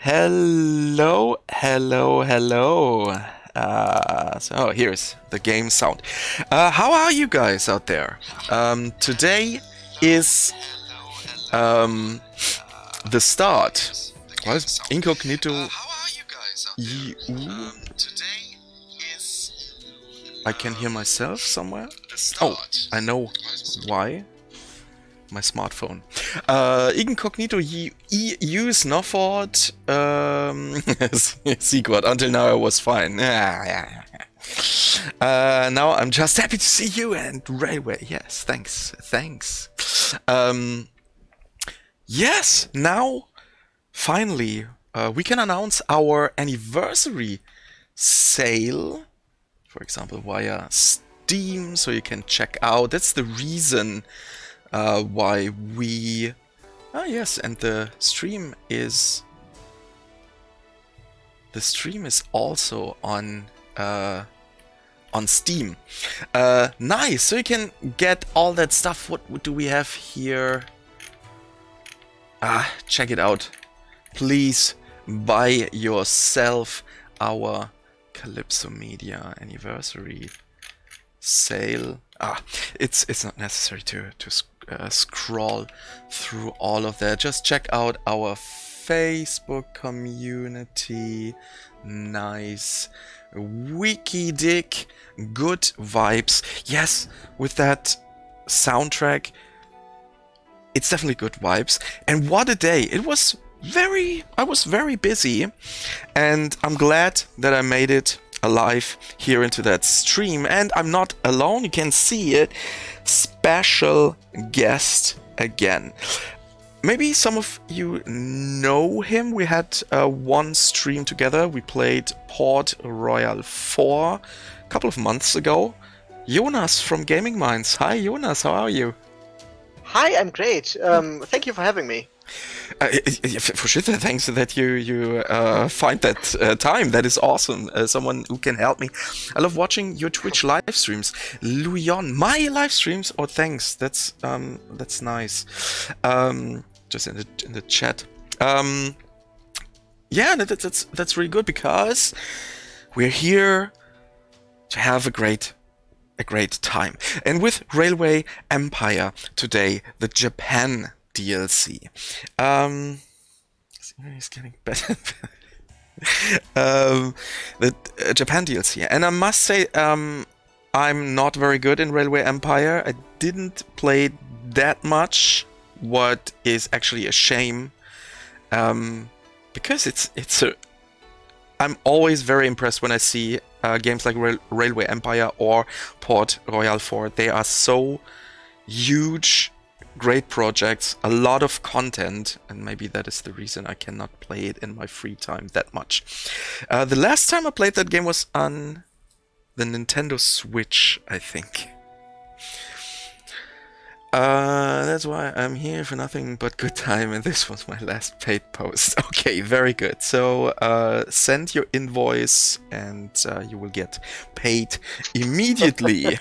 Hello, hello, hello. So here's the game sound. How are you guys out there? Today is the start. What? Incognito. I can hear myself somewhere. Oh, I know why. My smartphone. Incognito use Nofford. Secret. Until now I was fine. Now I'm just happy to see you and Railway. Yes, thanks. Yes, now finally we can announce our anniversary sale. For example, via Steam, so you can check out. That's the reason why we... Ah, yes, and the stream is also on Steam. Nice. So you can get all that stuff. What do we have here? Check it out. Please buy yourself our Calypso Media anniversary sale. It's not necessary to scroll through all of that. Just check out our Facebook community. Nice. Wiki-dick. Good vibes. Yes, with that soundtrack, it's definitely good vibes. And what a day. I was very busy, and I'm glad that I made it alive here into that stream. And I'm not alone, you can see it. Special guest again. Maybe some of you know him. We had one stream together. We played Port Royal 4 a couple of months ago. Jonas from GamingMinds. Hi Jonas, how are you? Hi, I'm great. Thank you for having me. For sure, thanks that you find that time. That is awesome. Someone who can help me. I love watching your Twitch live streams. Luyon, my live streams. Oh, thanks. That's nice. Just in the chat. Yeah, that's really good because we're here to have a great time. And with Railway Empire today, the Japan DLC. It's getting better. The Japan DLC. And I must say, I'm not very good in Railway Empire. I didn't play that much, what is actually a shame. Because I'm always very impressed when I see games like Railway Empire or Port Royal 4. They are so huge, great projects, a lot of content, and maybe that is the reason I cannot play it in my free time that much. The last time I played that game was on the Nintendo Switch, I think. That's why I'm here for nothing but good time, and this was my last paid post. Okay, very good. So send your invoice and you will get paid immediately.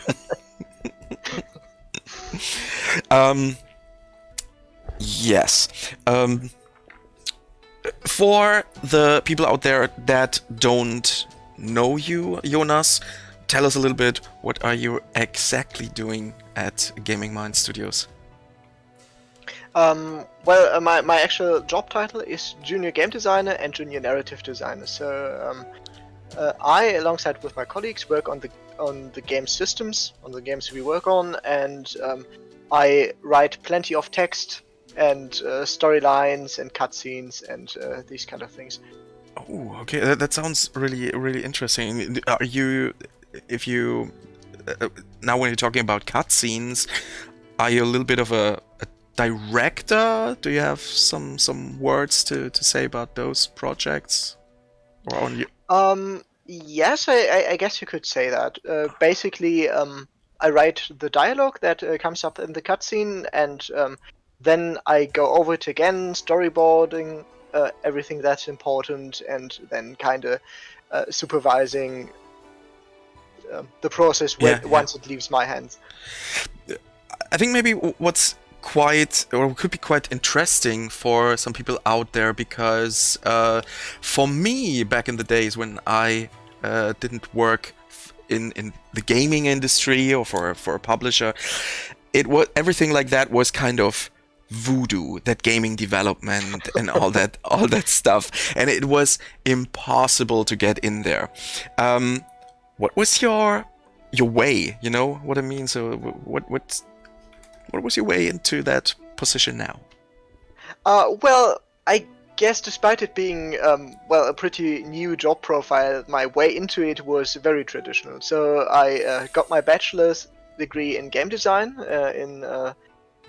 Yes. For the people out there that don't know you, Jonas, tell us a little bit, what are you exactly doing at GamingMinds Studios? Well, my actual job title is Junior Game Designer and Junior Narrative Designer. So I, alongside with my colleagues, work on the game systems, on the games we work on, and I write plenty of text and storylines and cutscenes and these kind of things. Oh, okay, that sounds really interesting. Are you, if you now when you're talking about cutscenes, are you a little bit of a director? Do you have some words to say about those projects, or only? Yes, I guess you could say that. Basically, I write the dialogue that comes up in the cutscene, and then I go over it again, storyboarding everything that's important, and then kind of supervising the process once it leaves my hands. I think maybe what's quite, or could be quite interesting for some people out there, because for me, back in the days when I didn't work in the gaming industry or for a publisher, it was everything like that was kind of voodoo, that gaming development and all that stuff, and it was impossible to get in there. What was your way? You know what I mean? So what was your way into that position now? Well, I guess despite it being a pretty new job profile, my way into it was very traditional. So I got my bachelor's degree in game design in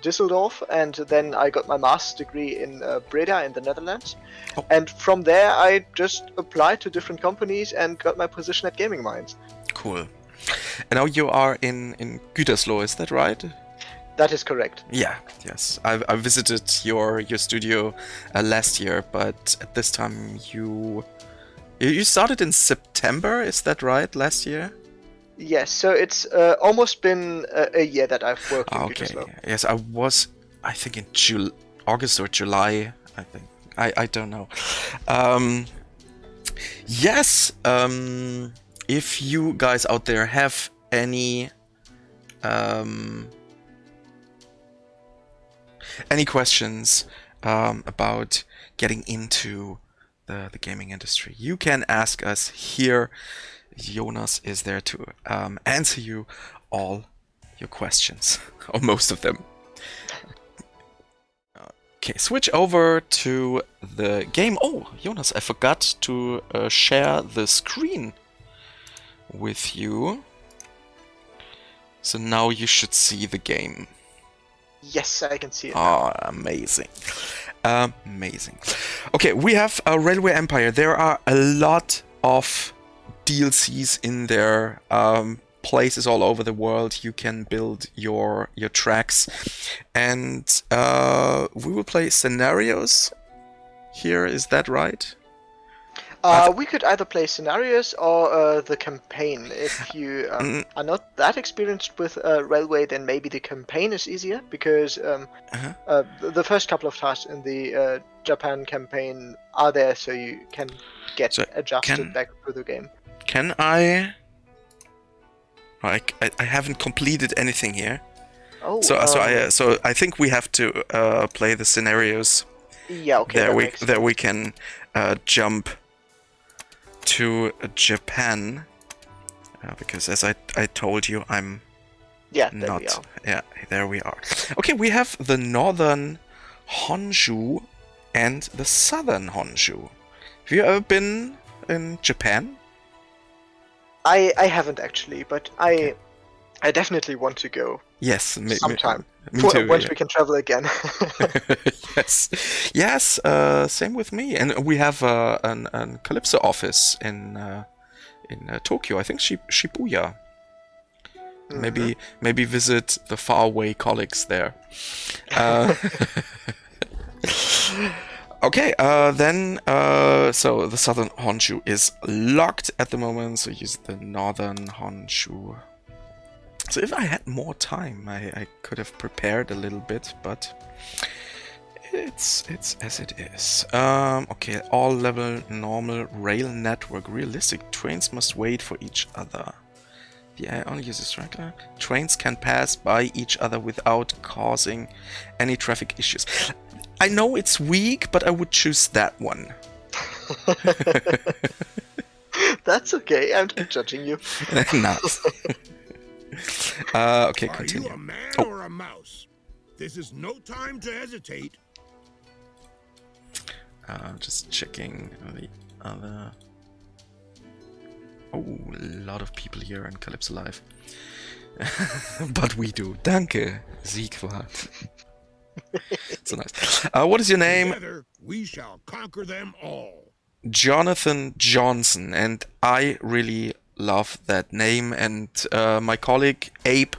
Düsseldorf, and then I got my master's degree in Breda in the Netherlands. Oh. And from there, I just applied to different companies and got my position at GamingMinds. Cool. And now you are in Gütersloh, is that right? That is correct. Yeah, yes. I visited your studio last year, but at this time you started in September, is that right? Last year? Yes, so it's almost been a year that I've worked in Gütersloh. Yes, I think in August or July, I think. I don't know. Yes, if you guys out there have any questions about getting into the gaming industry, you can ask us here. Jonas is there to answer you all your questions, or most of them. Okay, switch over to the game. Oh, Jonas, I forgot to share the screen with you. So now you should see the game. Yes, I can see it. Oh, amazing. Amazing. Okay, we have a Railway Empire. There are a lot of DLCs in there, places all over the world you can build your tracks, and we will play scenarios here, is that right? We could either play scenarios or the campaign. If you are not that experienced with Railway, then maybe the campaign is easier, because the first couple of tasks in the Japan campaign are there, so you can get adjusted back to the game. Can I haven't completed anything here. Oh. So I think we have to play the scenarios. Yeah. Okay. There we can jump to Japan, because as I told you, I'm not. We are. Yeah, there we are. Okay, we have the northern Honshu and the southern Honshu. Have you ever been in Japan? I haven't actually, but I definitely want to go. Yes, sometime. Me too. Once we can travel again. Yes. Same with me. And we have an Calypso office in Tokyo. I think Shibuya. Maybe visit the faraway colleagues there. Okay, then, so the southern Honshu is locked at the moment, so use the northern Honshu. So if I had more time, I could have prepared a little bit, but it's as it is. Okay, all level, normal, rail network, realistic. Trains must wait for each other. The AI only uses tracker. Trains can pass by each other without causing any traffic issues. I know it's weak, but I would choose that one. That's okay, I'm not judging you. Nice. Okay, continue. Are you a man or a mouse? This is no time to hesitate. Just checking the other... Oh, a lot of people here in Calypso Live. But we do. Danke, Siegwart. So nice. What is your name? Together, we shall conquer them all. Jonathan Johnson, and I really love that name. And my colleague Abe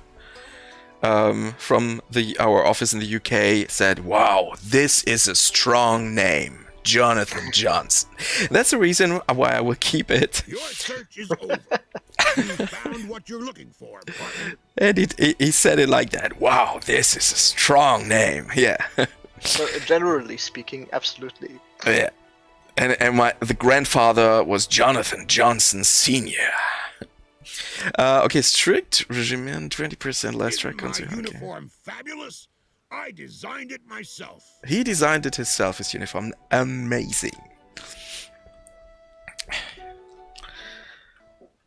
from our office in the UK said, "Wow, this is a strong name, Jonathan Johnson. That's the reason why I will keep it. Your search is over. You found what you're looking for, partner. And he said it like that. Wow, this is a strong name. Yeah. So, generally speaking, absolutely. Yeah. And the grandfather was Jonathan Johnson Sr. Okay, strict regimen, 20% less track Isn't my consumer. Okay. uniform fabulous? I designed it myself. He designed it himself, his uniform. Amazing.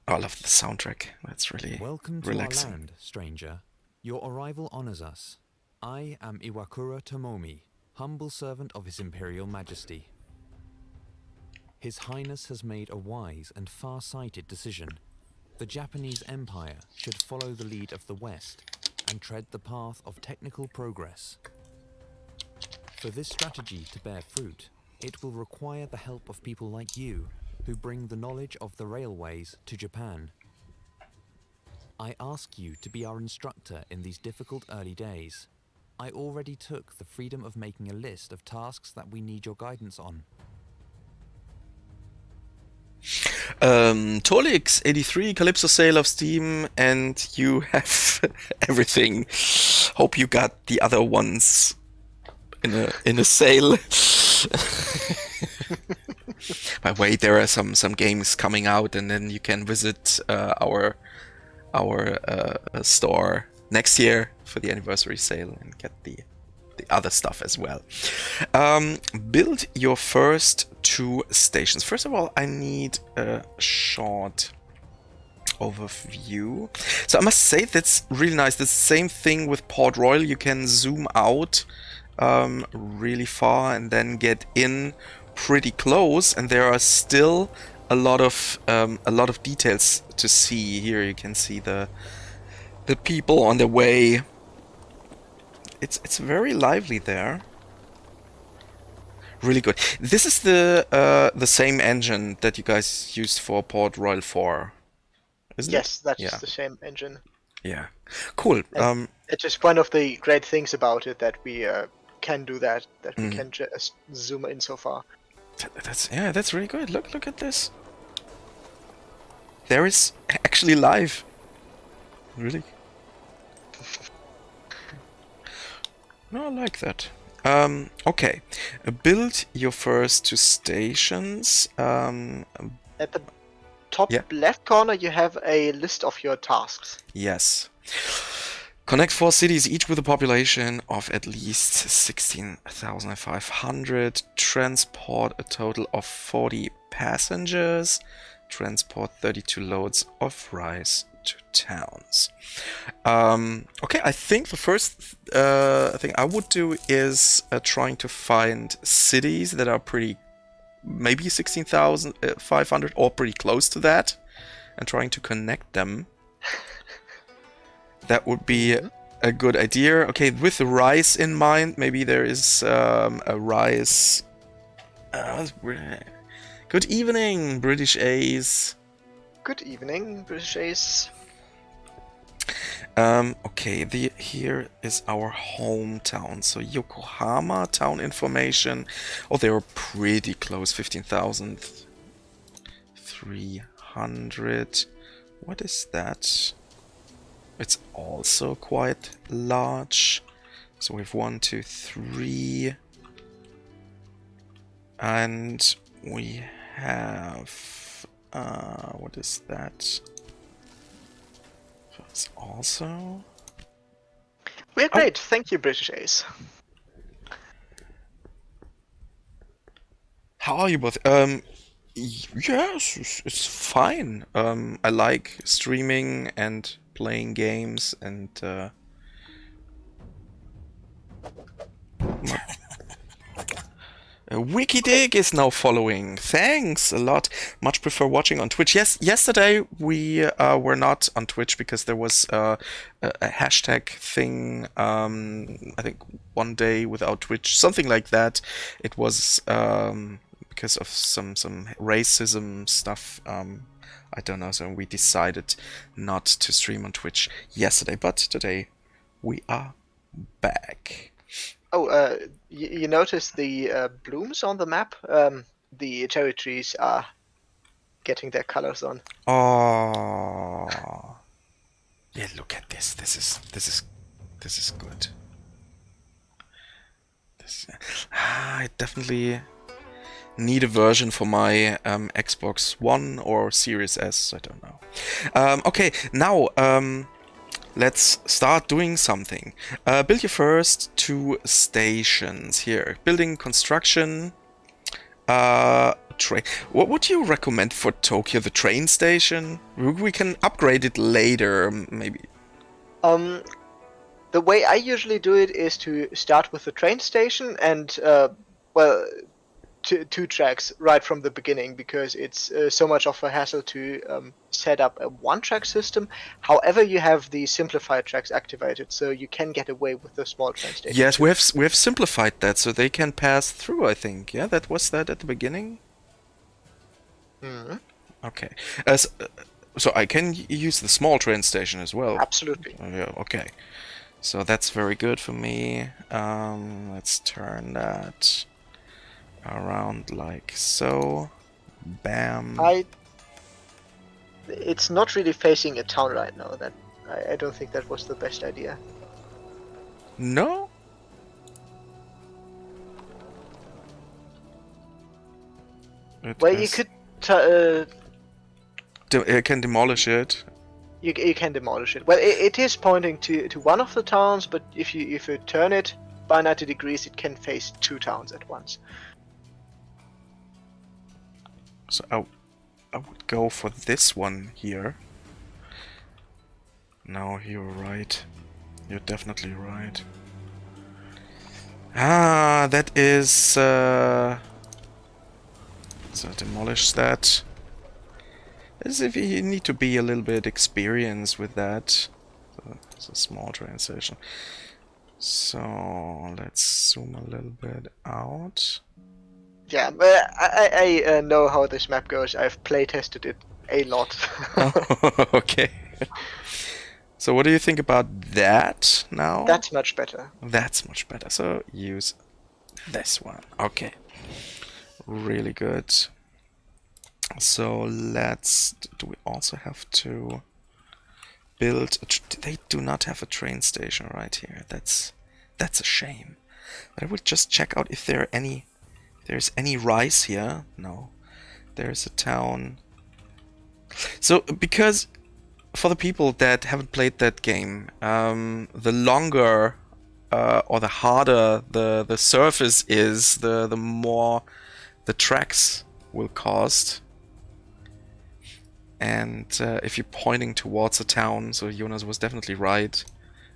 I love the soundtrack. That's really Welcome to relaxing. our land, stranger. Your arrival honors us. I am Iwakura Tomomi, humble servant of His Imperial Majesty. His Highness has made a wise and far-sighted decision. The Japanese Empire should follow the lead of the West and tread the path of technical progress. For this strategy to bear fruit, it will require the help of people like you, who bring the knowledge of the railways to Japan. I ask you to be our instructor in these difficult early days. I already took the freedom of making a list of tasks that we need your guidance on. Tolix 83, Calypso Sale of Steam, and you have everything. Hope you got the other ones in a sale. By the way, there are some games coming out, and then you can visit our store next year for the anniversary sale and get the other stuff as well. Build your first 2 stations. First of all, I need a short overview. So I must say that's really nice. The same thing with Port Royal. You can zoom out really far and then get in pretty close, and there are still a lot of details to see. Here you can see the people on their way. It's very lively there. Really good. This is the same engine that you guys used for Port Royal 4, isn't it? Yes, that's Yeah. the same engine. Yeah. Cool. It's just one of the great things about it that we can do that. That we can just zoom in so far. That's really good. Look at this. There is actually live. Really. No, I like that. Okay. Build your first 2 stations. At the top Yeah. left corner, you have a list of your tasks. Yes. Connect 4 cities, each with a population of at least 16,500. Transport a total of 40 passengers. Transport 32 loads of rice to towns. Okay, I think the first thing I would do is trying to find cities that are pretty, maybe 16,500 or pretty close to that, and trying to connect them. That would be a good idea. Okay, with the rice in mind, maybe there is a rice. Good evening, British Ace. Good evening, British Ace. Okay, here is our hometown. So Yokohama town information. Oh, they were pretty close. 15,300. What is that? It's also quite large. So we have 1, 2, 3. And we have... what is that? That's also... We're great, thank you, British Ace. How are you both? Yes, it's fine. I like streaming and playing games and WikiDig is now following. Thanks a lot. Much prefer watching on Twitch. Yes, yesterday we were not on Twitch because there was a hashtag thing. I think 1 day without Twitch, something like that. It was because of some racism stuff. I don't know. So we decided not to stream on Twitch yesterday, but today we are back. Oh, you notice the blooms on the map? The cherry trees are getting their colors on. Oh. Yeah, look at this. This is good. I definitely need a version for my Xbox One or Series S. I don't know. Okay, now let's start doing something. Build your first 2 stations here. Building construction. Train. What would you recommend for Tokyo? The train station? We can upgrade it later, maybe. The way I usually do it is to start with the train station and, well, two tracks right from the beginning, because it's so much of a hassle to set up a one-track system. However, you have the simplified tracks activated, so you can get away with the small train station. Yes, too. we have simplified that so they can pass through, I think. Yeah, that was that at the beginning. Mhm. Okay. So I can use the small train station as well. Absolutely. Yeah, okay. So that's very good for me. Let's turn that around like so. Bam. It's not really facing a town right now. That I don't think that was the best idea. No? Well, you could. It can demolish it. You can demolish it. Well, it is pointing to one of the towns, but if you turn it by 90 degrees, it can face 2 towns at once. So I would go for this one here. No, you're right. You're definitely right. Ah, that is... So demolish that. As if you need to be a little bit experienced with that. So it's a small train station. So let's zoom a little bit out. Yeah, but I know how this map goes. I've play tested it a lot. Oh, okay. So what do you think about that now? That's much better. That's much better. So use this one. Okay. Really good. So let's... Do we also have to build... They do not have a train station right here. That's a shame. But I would just check out if there are any... There's any rice here. No. There's a town. So, because... For the people that haven't played that game, the longer or the harder the surface is, the more the tracks will cost. And if you're pointing towards a town, so Jonas was definitely right,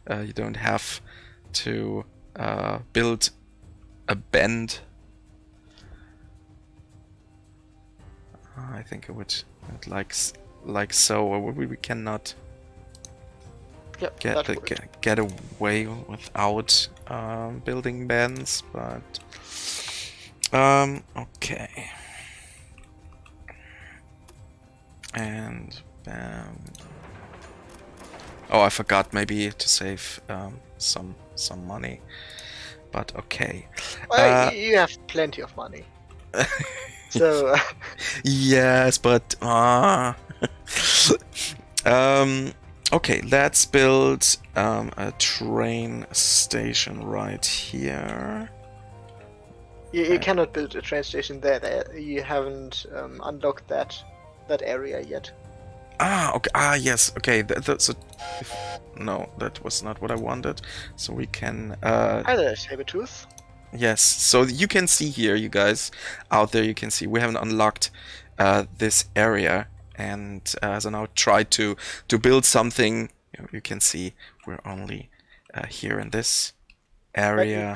you don't have to build a bend. I think it would like so, or we cannot Yep, get away without building bends, but okay. And bam. Oh, I forgot maybe to save some money, but okay. Well, you have plenty of money. So yes, but okay, let's build a train station right here. you cannot build a train station there. You haven't unlocked that area yet. Ah, okay. Ah, yes. Okay. That's a. No, that was not what I wanted. So we can. Hi there, Sabertooth. Yes. So you can see here, you guys out there. You can see we haven't unlocked this area, and so now try to build something. You can see we're only here in this area.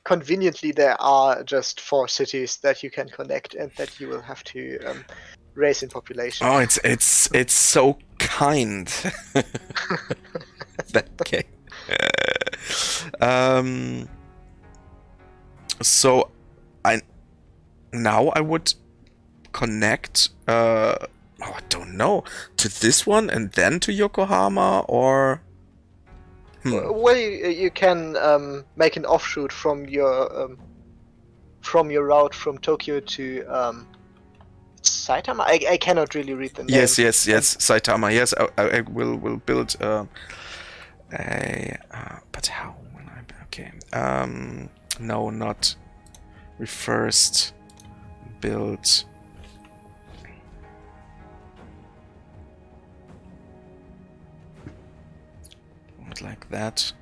Conveniently, there are just 4 cities that you can connect, and that you will have to raise in population. Oh, it's so kind. That game. So I would connect I don't know, to this one and then to Yokohama, or Well, you can make an offshoot from your route from Tokyo to Saitama. I cannot really read the name. Yes, Saitama. Yes, I will build but how will I? Okay. No, not. We first build. Like that.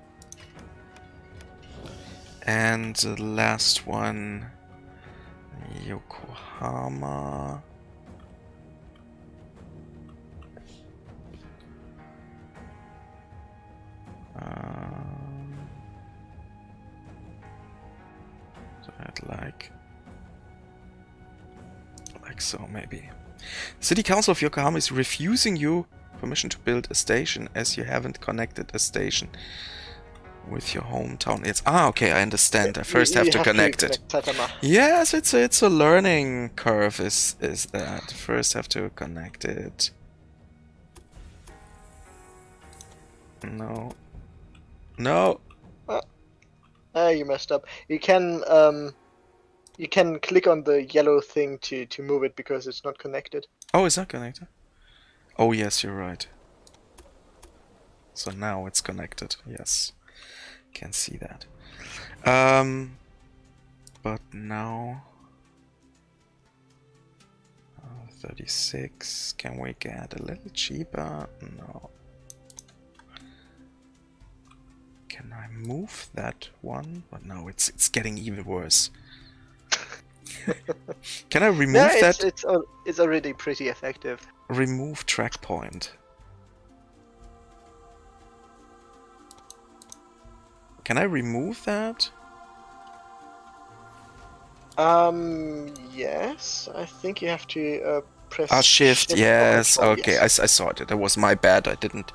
And the last one, Yokohama. So I'd like so maybe. City Council of Yokohama is refusing you permission to build a station as you haven't connected a station with your hometown. It's okay, I understand. I first have to connect it. Yes, it's a learning curve. Is that first have to connect it? No. You messed up. You can click on the yellow thing to move it because it's not connected. Oh, it's not connected? Oh yes, you're right. So now it's connected. Yes. Can see that. But now 36. Can we get a little cheaper? No. Can I move that one? But no, it's getting even worse. Can I remove that? It's already pretty effective. Remove track point. Can I remove that? Yes. I think you have to press Shift. Yes. Control, Okay, yes. I saw it. That was my bad. I didn't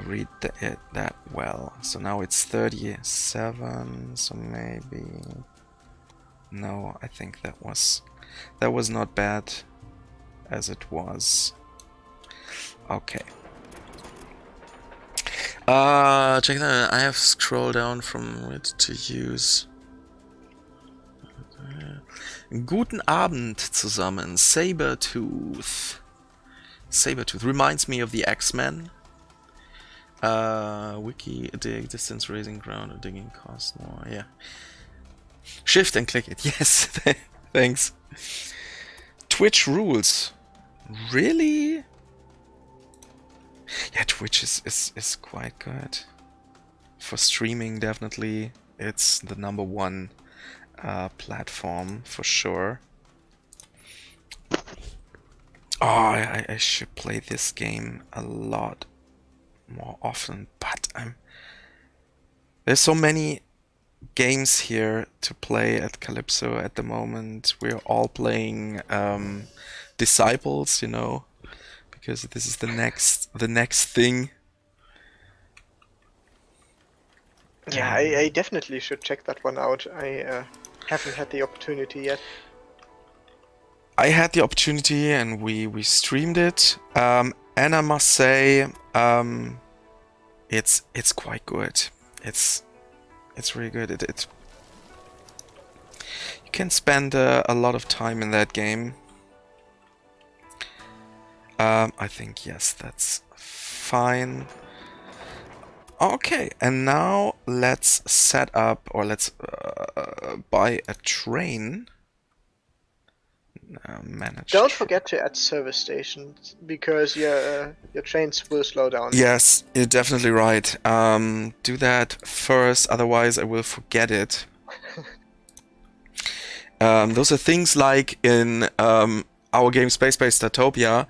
read it that well. So now it's 37. So maybe. No, I think that was not bad as it was. Okay. Check that. I have scrolled down from it to use. Guten Abend zusammen. Sabertooth. Sabertooth reminds me of the X-Men. Wiki dig distance raising ground or digging cost more. Yeah. Shift and click it. Yes. Thanks. Twitch rules. Really? Yeah, Twitch is quite good. For streaming, definitely. It's the #1 platform for sure. Oh, I should play this game a lot more often, but there's so many games here to play at Calypso at the moment. We're all playing Disciples, you know, because this is the next thing. Yeah, I definitely should check that one out. I haven't had the opportunity yet. I had the opportunity and we streamed it, and I must say, it's quite good. It's really good. It you can spend a lot of time in that game. I think yes, that's fine. Okay, and now let's set up, or let's buy a train. Manage. Don't forget to add service stations because your trains will slow down. Yes, you're definitely right. Do that first, otherwise I will forget it. Those are things like in our game Space Base Statopia.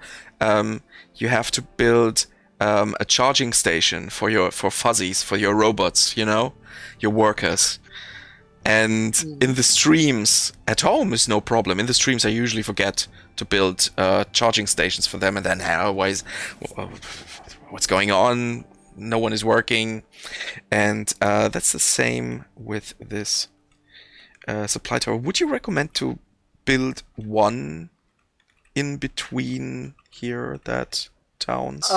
You have to build a charging station for fuzzies, for your robots, you know, your workers. And in the streams at home is no problem. In the streams I usually forget to build charging stations for them, and then otherwise, what's going on? No one is working, and that's the same with this supply tower. Would you recommend to build one in between here that towns?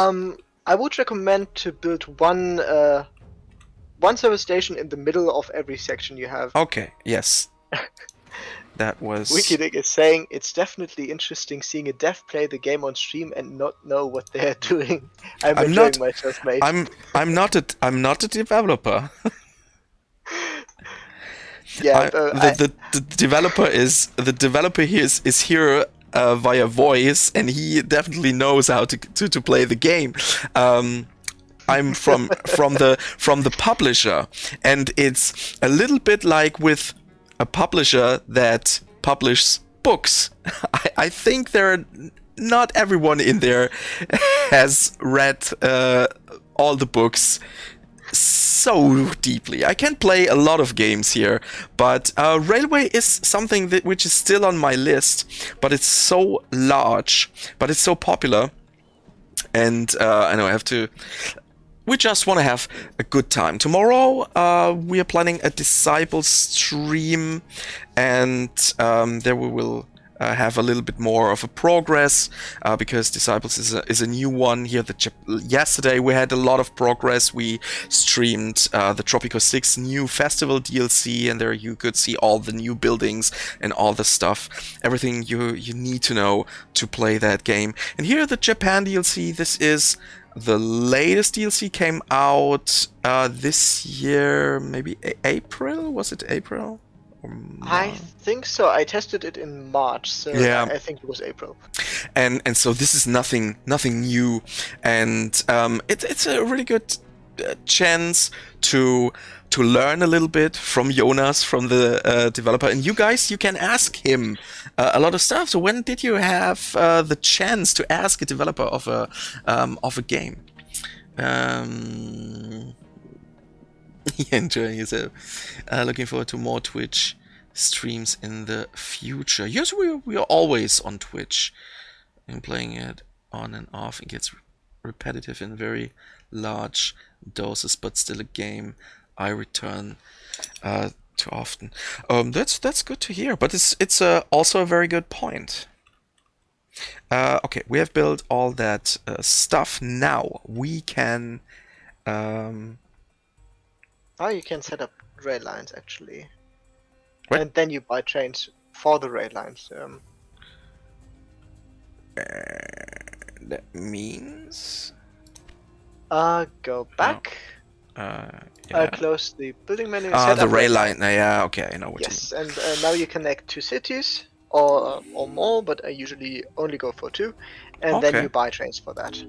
I would recommend to build one service station in the middle of every section you have. Okay, yes. That was... WikiDig is saying it's definitely interesting seeing a dev play the game on stream and not know what they're doing. I'm enjoying myself, mate. I'm not a developer. Yeah, the developer here is here via voice, and he definitely knows how to play the game. I'm from the publisher, and it's a little bit like with a publisher that publishes books. I think not everyone in there has read all the books so deeply. I can play a lot of games here, but Railway is something which is still on my list, but it's so large, but it's so popular, and I know I have to... We just want to have a good time. Tomorrow, we are planning a Disciple stream, and there we will have a little bit more of a progress, because Disciples is a new one here. Yesterday we had a lot of progress. We streamed the Tropico 6 new festival DLC, and there you could see all the new buildings and all the stuff, everything you need to know to play that game. And here the Japan DLC, this is the latest DLC, came out this year, maybe April? Was it April? I think so. I tested it in March, so yeah. I think it was April. And so this is nothing new, and it's a really good chance to learn a little bit from Jonas, from the developer, and you guys, you can ask him a lot of stuff. So when did you have the chance to ask a developer of a game? Enjoying yourself. Looking forward to more Twitch streams in the future. Yes, we are always on Twitch and playing it on and off. It gets repetitive in very large doses, but still a game I return too often. That's good to hear, but it's also a very good point. Okay, we have built all that stuff. Now we can. Oh, you can set up rail lines actually, What? and then you buy trains for the rail lines. That means. Go back. Yeah. Close the building menu. Ah, set the up rail line. Yeah, okay, I know what Yes, you mean. and now you connect 2 cities or more, but I usually only go for 2, and then Okay. you buy trains for that.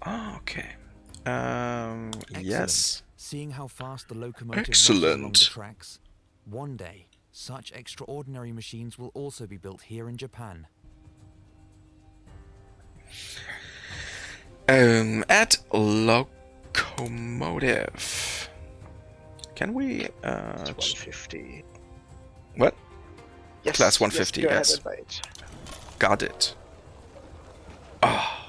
Oh, okay. Excellent. Yes. Seeing how fast the locomotive rushes along the Excellent. tracks, one day such extraordinary machines will also be built here in Japan. At locomotive. Can we It's 150. what? Yes, Class 150, yes. Go yes. ahead and buy it. Got it. Ah.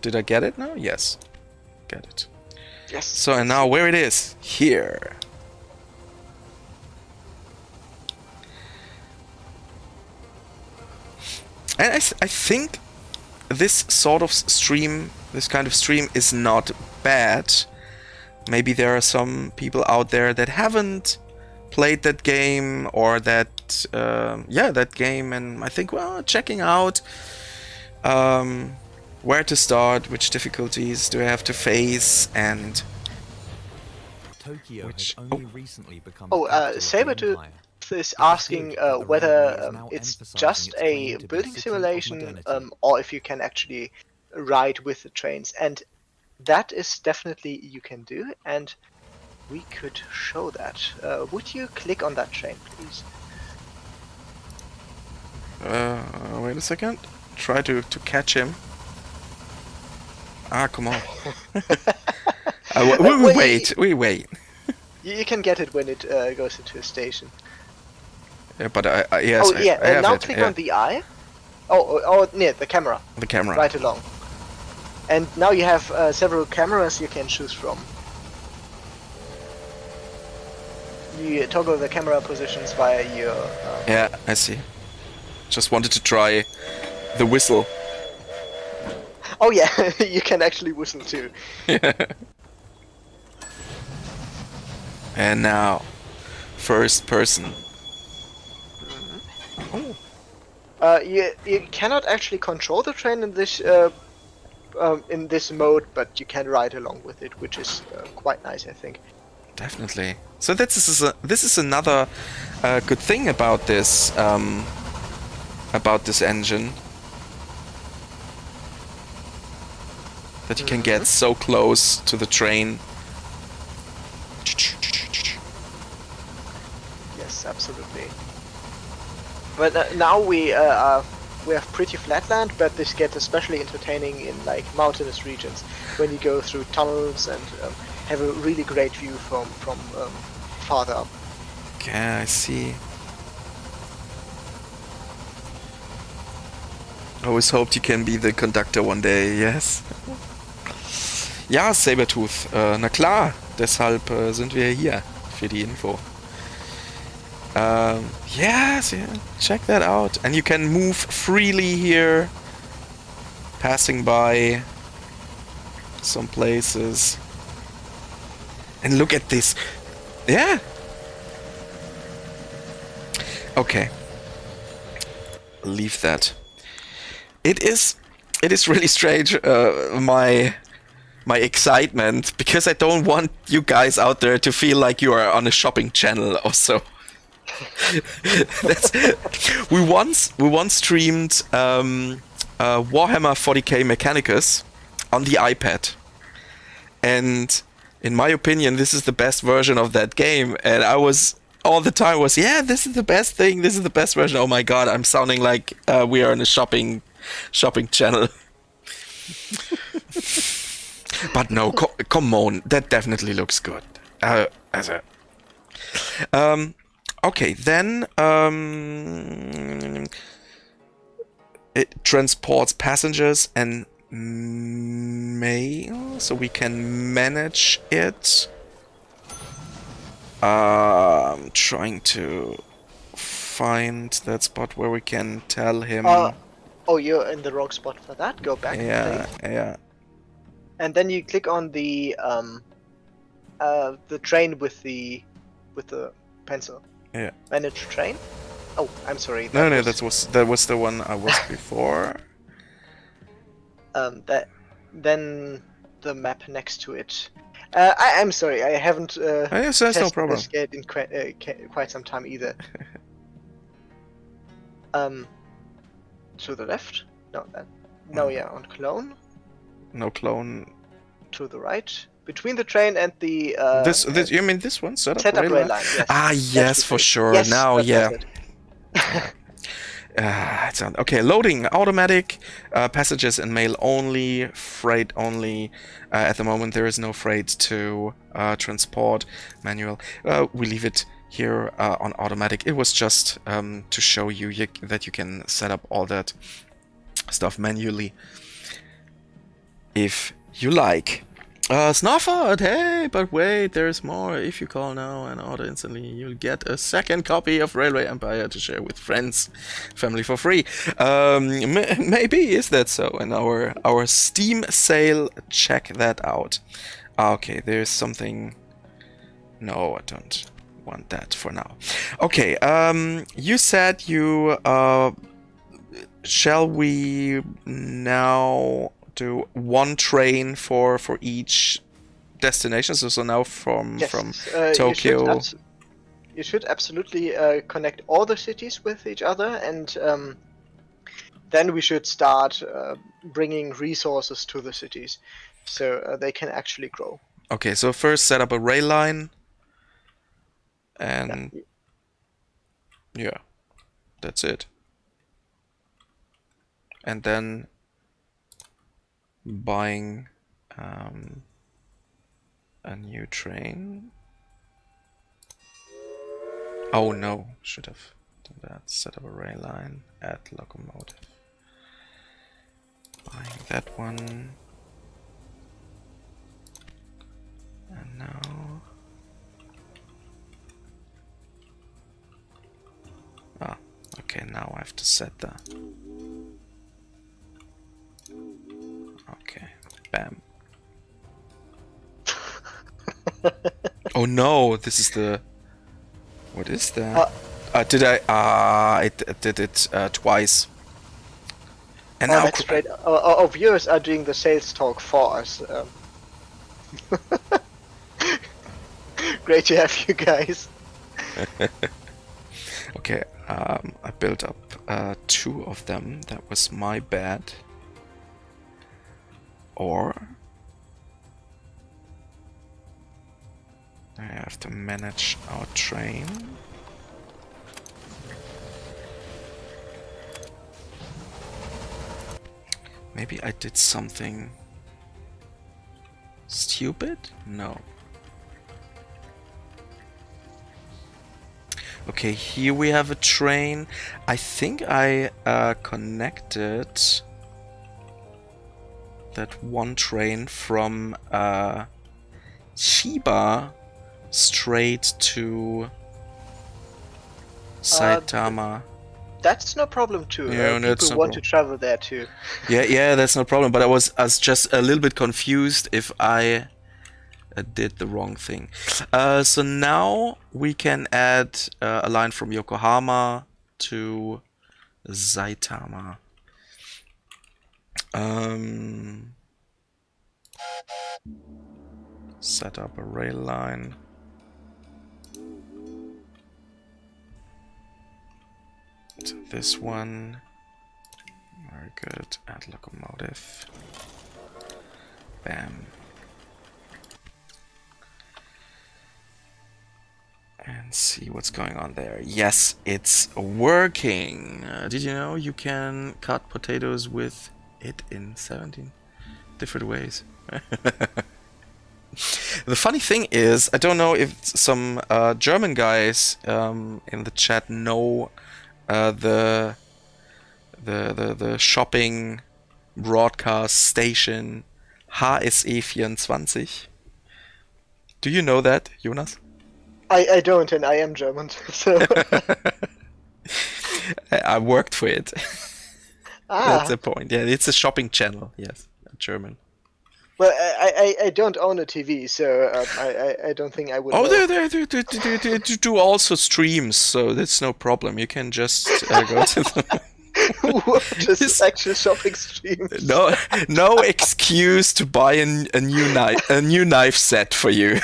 Did I get it now? Yes. Get it. Yes. So, and now where it is? Here. And I think this sort of stream, this kind of stream is not bad. Maybe there are some people out there that haven't played that game, or that, that game, and I think, well, checking out where to start, which difficulties do I have to face, and Tokyo Which- has only recently become Oh, the capital of the Sabertooth empire. is asking good that the whether railway is now it's emphasizing just its a claim to be building city of simulation, modernity. or if you can actually ride with the trains, and that is definitely you can do, and we could show that. Would you click on that train, please? wait a second. Try to catch him. Ah, come on. We wait. You can get it when it goes into a station. Yeah, but yes, oh yeah, I have now it. click Yeah. on the eye. Oh, near the camera, The camera. right along. And now you have several cameras you can choose from. You toggle the camera positions via your... Yeah, I see. Just wanted to try the whistle. Oh yeah, you can actually whistle too. And now, first person. You cannot actually control the train in this mode, but you can ride along with it, which is quite nice, I think. Definitely. So this is another good thing about this engine. That you can get so close to the train. Yes, absolutely. But now we have pretty flat land, but this gets especially entertaining in like mountainous regions when you go through tunnels and have a really great view from farther up. Yeah, I see. I always hoped you can be the conductor one day, yes. Ja, Sabertooth, na klar, deshalb sind wir hier für die Info. Yes, yeah, check that out. And you can move freely here, passing by some places. And look at this. Yeah. Okay. Leave that. It is really strange, my excitement, because I don't want you guys out there to feel like you are on a shopping channel also. We once streamed Warhammer 40k Mechanicus on the iPad, and in my opinion this is the best version of that game, and I was all the time yeah, this is the best thing, this is the best version. Oh my god, I'm sounding like we are in a shopping channel. But no, come on, that definitely looks good. Okay, then it transports passengers and mail, so we can manage it. Trying to find that spot where we can tell him. Oh, you're in the wrong spot for that. Go back. Yeah, please. yeah. And then you click on the train with the pencil. Yeah. Manage train. Oh, I'm sorry. No, that was the one I was before. Then the map next to it. I'm sorry, I haven't Yes, that's no problem. this game in quite some time either. To the left? No, no, yeah, on clone. No clone. To the right, between the train and the. This you mean this one? Setup rail line. Yes. Ah, yes, for sure. Yes, now, yeah. That's It's on. Okay, loading automatic, passengers and mail only, freight only. At the moment, there is no freight to transport. Manual. We leave it here on automatic. It was just to show you that you can set up all that stuff manually if you like. Snowford, hey, but wait, there's more. If you call now and order instantly, you'll get a second copy of Railway Empire to share with friends, family for free. Maybe is that so? In our Steam sale, check that out. Okay, there's something. No, I don't want that for now. Okay, you said you shall we now do one train for each destination? So now from Tokyo. You should absolutely connect all the cities with each other, and then we should start bringing resources to the cities, so they can actually grow. Okay, so first set up a rail line, and yeah, that's it. And then buying a new train. Oh no, should have done that. Set up a rail line, add locomotive. Buying that one. And now... Ah, okay, now I have to set the Bam. Oh no, this is the... What is that? Did I... I did it twice. And Oh, now... that's great. Our viewers are doing the sales talk for us. Great to have you guys. Okay, I built up 2 of them. That was my bad. Or... I have to manage our train. Maybe I did something stupid? No. Okay, here we have a train. I think I connected that one train from Shiba straight to Saitama. That's no problem too. Yeah, no, that's People no want problem. to travel there too. Yeah, that's no problem. But I was just a little bit confused if I did the wrong thing. So now we can add a line from Yokohama to Saitama. Set up a rail line. To this one. Very good. Add locomotive. Bam. And see what's going on there. Yes, it's working. Did you know you can cut potatoes with it in 17 different ways? The funny thing is, I don't know if some German guys in the chat know the shopping broadcast station HSE24. Do you know that, Jonas? I don't, and I am German, so. I worked for it. That's Ah, the point. Yeah, it's a shopping channel. Yes, German. well, I don't own a TV, so I don't think I would Oh, know. they do also streams, so that's no problem. You can just go to the... Just actual shopping streams. No excuse to buy a new knife set for you.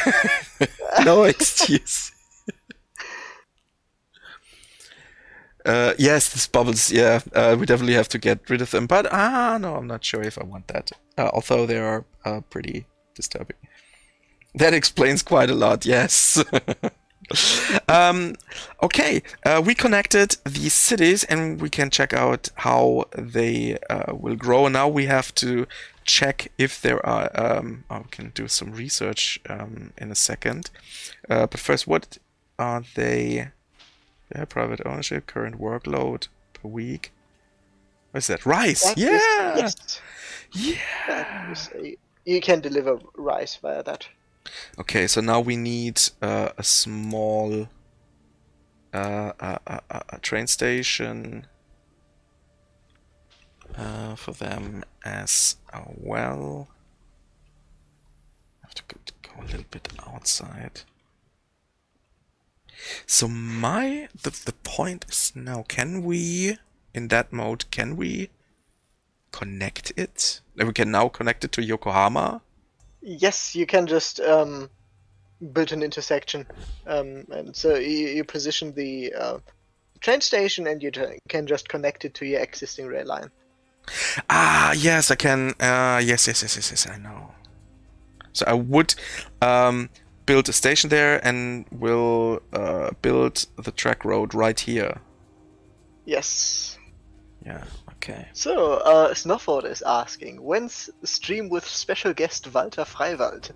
No excuse. Yes, these bubbles. Yeah, we definitely have to get rid of them. But no, I'm not sure if I want that. Although they are pretty disturbing. That explains quite a lot. Yes. Okay, we connected these cities and we can check out how they will grow. Now we have to check if there are... we can do some research in a second. But first, what are they? Yeah, private ownership, current workload per week. What is that? Rice! That Yeah! is, yes. Yeah! You can deliver rice via that. Okay, so now we need a small train station for them as well. I have to go a little bit outside. So the point is now, can we, in that mode, can we connect it? We can now connect it to Yokohama? Yes, you can just build an intersection, and so you position the train station, and you can just connect it to your existing rail line. Ah, yes, I can. Yes, I know. So I would build a station there and will build the track road right here. Yes. Yeah, okay. So, Snowford is asking, when's stream with special guest Walter Freiwald?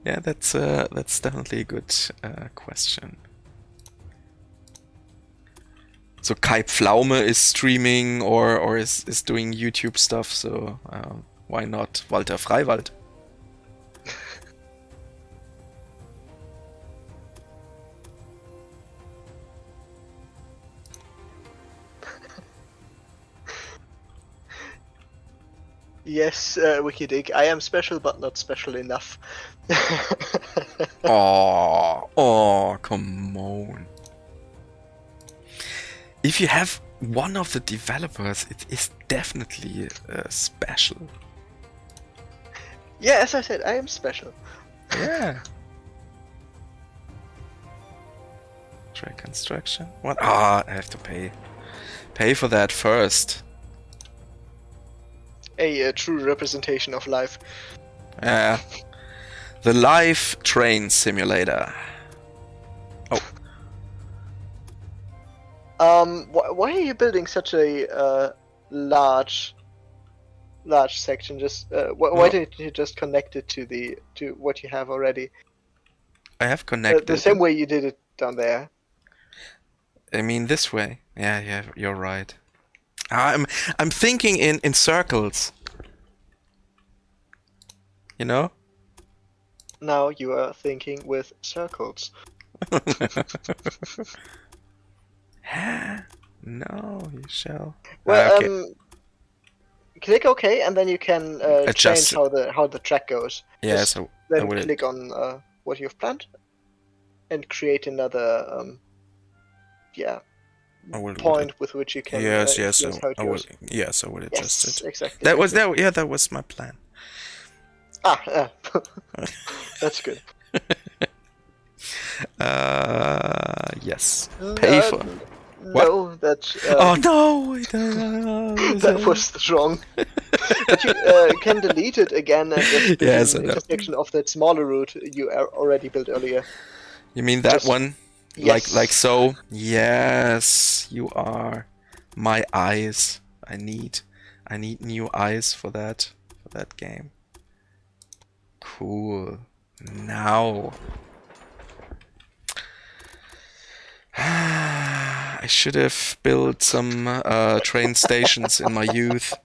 Yeah, that's definitely a good question. So Kai Pflaume is streaming or is doing YouTube stuff, so why not Walter Freiwald? Yes, WikiDig. I am special, but not special enough. Oh, come on. If you have one of the developers, it is definitely special. Yeah, as I said, I am special. Yeah. Track construction. What? Ah, I have to pay. Pay for that first. A true representation of life. Yeah. The live train simulator. Why are you building such a large section? Just why Oh. didn't you just connect it to what you have already? I have connected. The same way you did it down there. I mean this way. Yeah, you're right. I'm thinking in circles. You know? Now you are thinking with circles. No, you shall. Well, okay. click OK, and then you can Adjust change how the track goes. Yeah, Just so I then will. click on what you've planned, and create another I will do point with which you can Yes, influence how it I will. goes. Yes, I will adjust Yes, it. exactly. That was that. Yeah, that was my plan. That's good. Yes. Pay for. No, that Oh no! that was wrong. But you can delete it again and just build Yes, I an know. intersection of that smaller route you already built earlier. You mean that Just- one? Yes. Like so? Yes, you are my eyes. I need new eyes for that game. Cool. Now. I should have built some train stations in my youth.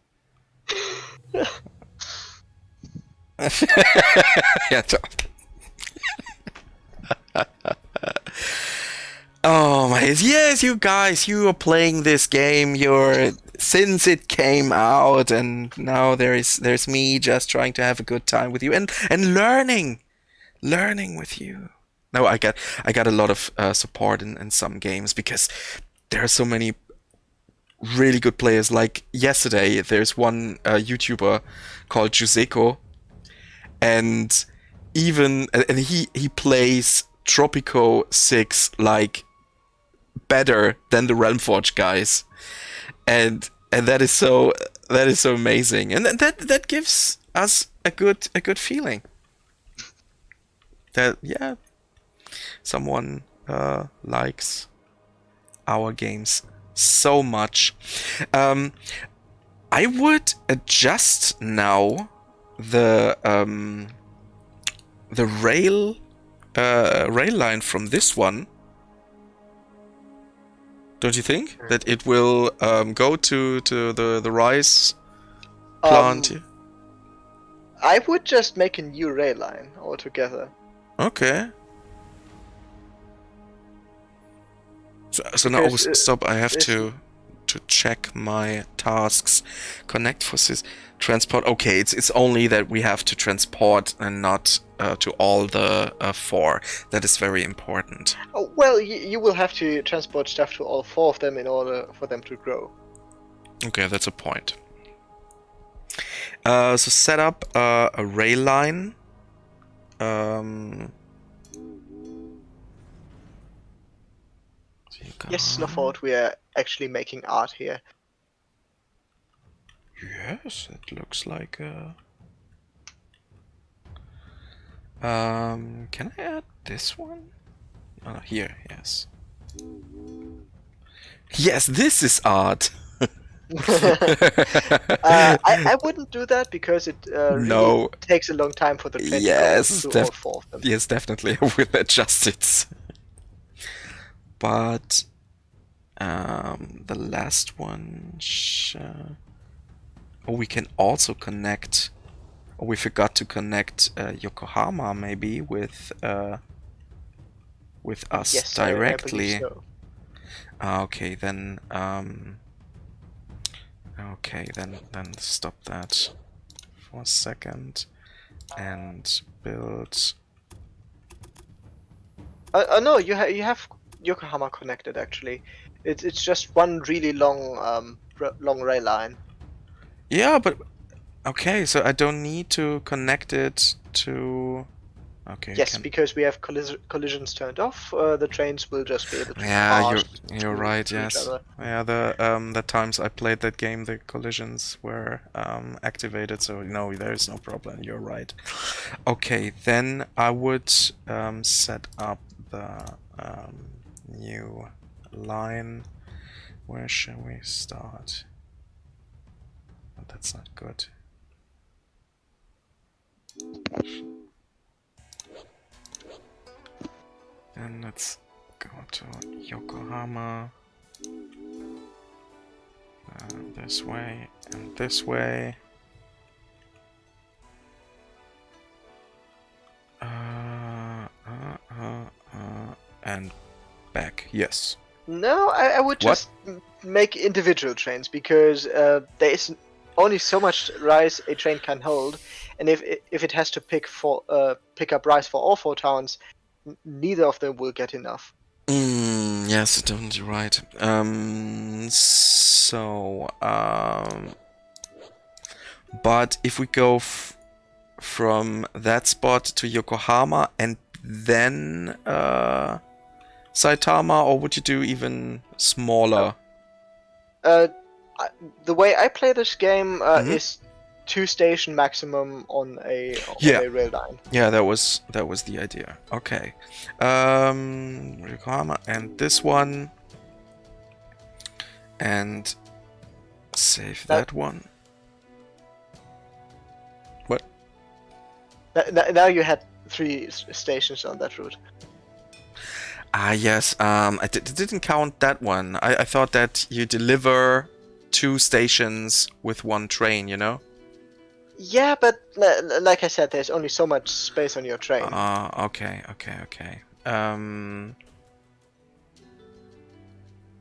Yeah. Oh my! Yes, you guys, you are playing this game. Since it came out, and now there's me just trying to have a good time with you and learning with you. No, I got a lot of support in some games because there are so many really good players. Like yesterday, there's one YouTuber called Juseko, and he plays Tropico 6 like better than the Realmforge guys, and that is so amazing, and that gives us a good feeling that someone likes our games so much. I would adjust now the rail line from this one. Don't you think that it will go to the rice plant here? I would just make a new rail line altogether. Okay. So now Because, stop. I have to check my tasks. Connect for transport. Okay, it's only that we have to transport and not to all the 4. That is very important. Oh, well, you will have to transport stuff to all 4 of them in order for them to grow. Okay, that's a point. So set up a rail line. Yes, Snowford, we are actually making art here. Yes, it looks like can I add this one? Oh, here, yes. Yes, this is art. I wouldn't do that because it really No. takes a long time for the train Yes, to go to all 4 of them. yes, definitely. I will adjust it. But the last one. Oh, we can also connect. Oh, we forgot to connect Yokohama maybe with us Yes, directly. I believe so. Okay, then okay, then stop that. for a second and build. No, you have Yokohama connected actually. It's just one really long long rail line. Yeah, but okay, so I don't need to connect it to. Okay, Yes, can. because we have collisions turned off, the trains will just be able to Yeah, pass you're right. to each Yes. other. Yeah, the times I played that game, the collisions were activated, so no, there is no problem. You're right. Okay, then I would set up the new line. Where shall we start? Oh, that's not good. Then let's go to Yokohama. This way and this way. And back. Yes. No, I would What? just make individual trains because there is only so much rice a train can hold, and if it has to pick up rice for all 4 towns, neither of them will get enough. Yes, don't you're right. But if we go from that spot to Yokohama and then Saitama, or would you do even smaller? The way I play this game Mhm. is 2 station maximum on Yeah. a rail line. Yeah, that was the idea. Okay. Yokohama and this one. And save that one. What? Now you had 3 stations on that route. Ah, yes. I didn't count that one. I thought that you deliver 2 stations with 1 train, you know? Yeah, but like I said, there's only so much space on your train. Okay.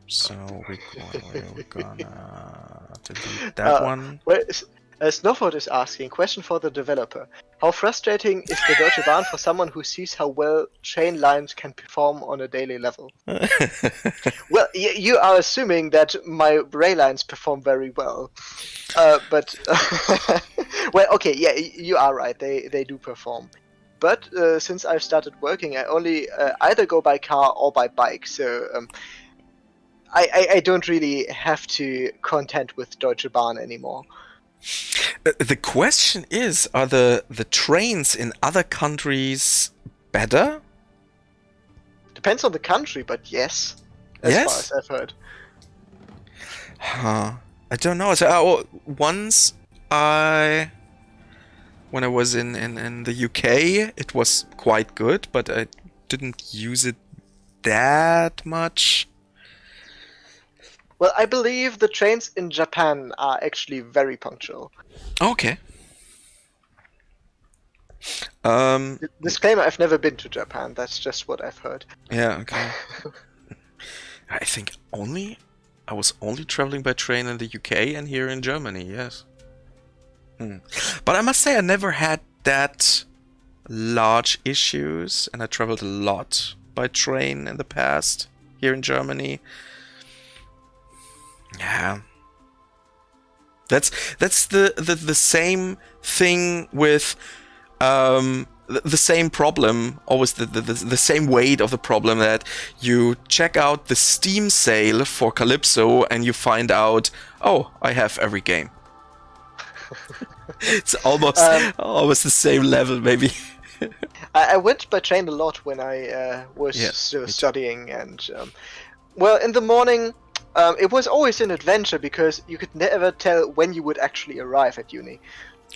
So we're gonna delete that one. Well, Snowford is asking, question for the developer. How frustrating is the Deutsche Bahn for someone who sees how well train lines can perform on a daily level? Well, you are assuming that my rail lines perform very well. But, well, okay, yeah, you are right, they do perform. But since I've started working, I only either go by car or by bike, so I don't really have to contend with Deutsche Bahn anymore. The question is, are the trains in other countries better? Depends on the country, but yes, as far Yes? as I've heard. Huh. I don't know. So, once when I was in the UK, it was quite good, but I didn't use it that much. Well, I believe the trains in Japan are actually very punctual. Okay. Disclaimer, I've never been to Japan, that's just what I've heard. Yeah, okay. I think I was only traveling by train in the UK and here in Germany, yes. But I must say I never had that large issues, and I traveled a lot by train in the past here in Germany. Yeah. That's the same thing with the same problem, always the same weight of the problem, that you check out the Steam sale for Calypso and you find out, oh, I have every game. It's almost the same level, maybe. I went by train a lot when I was still studying, and well, in the morning, it was always an adventure because you could never tell when you would actually arrive at uni.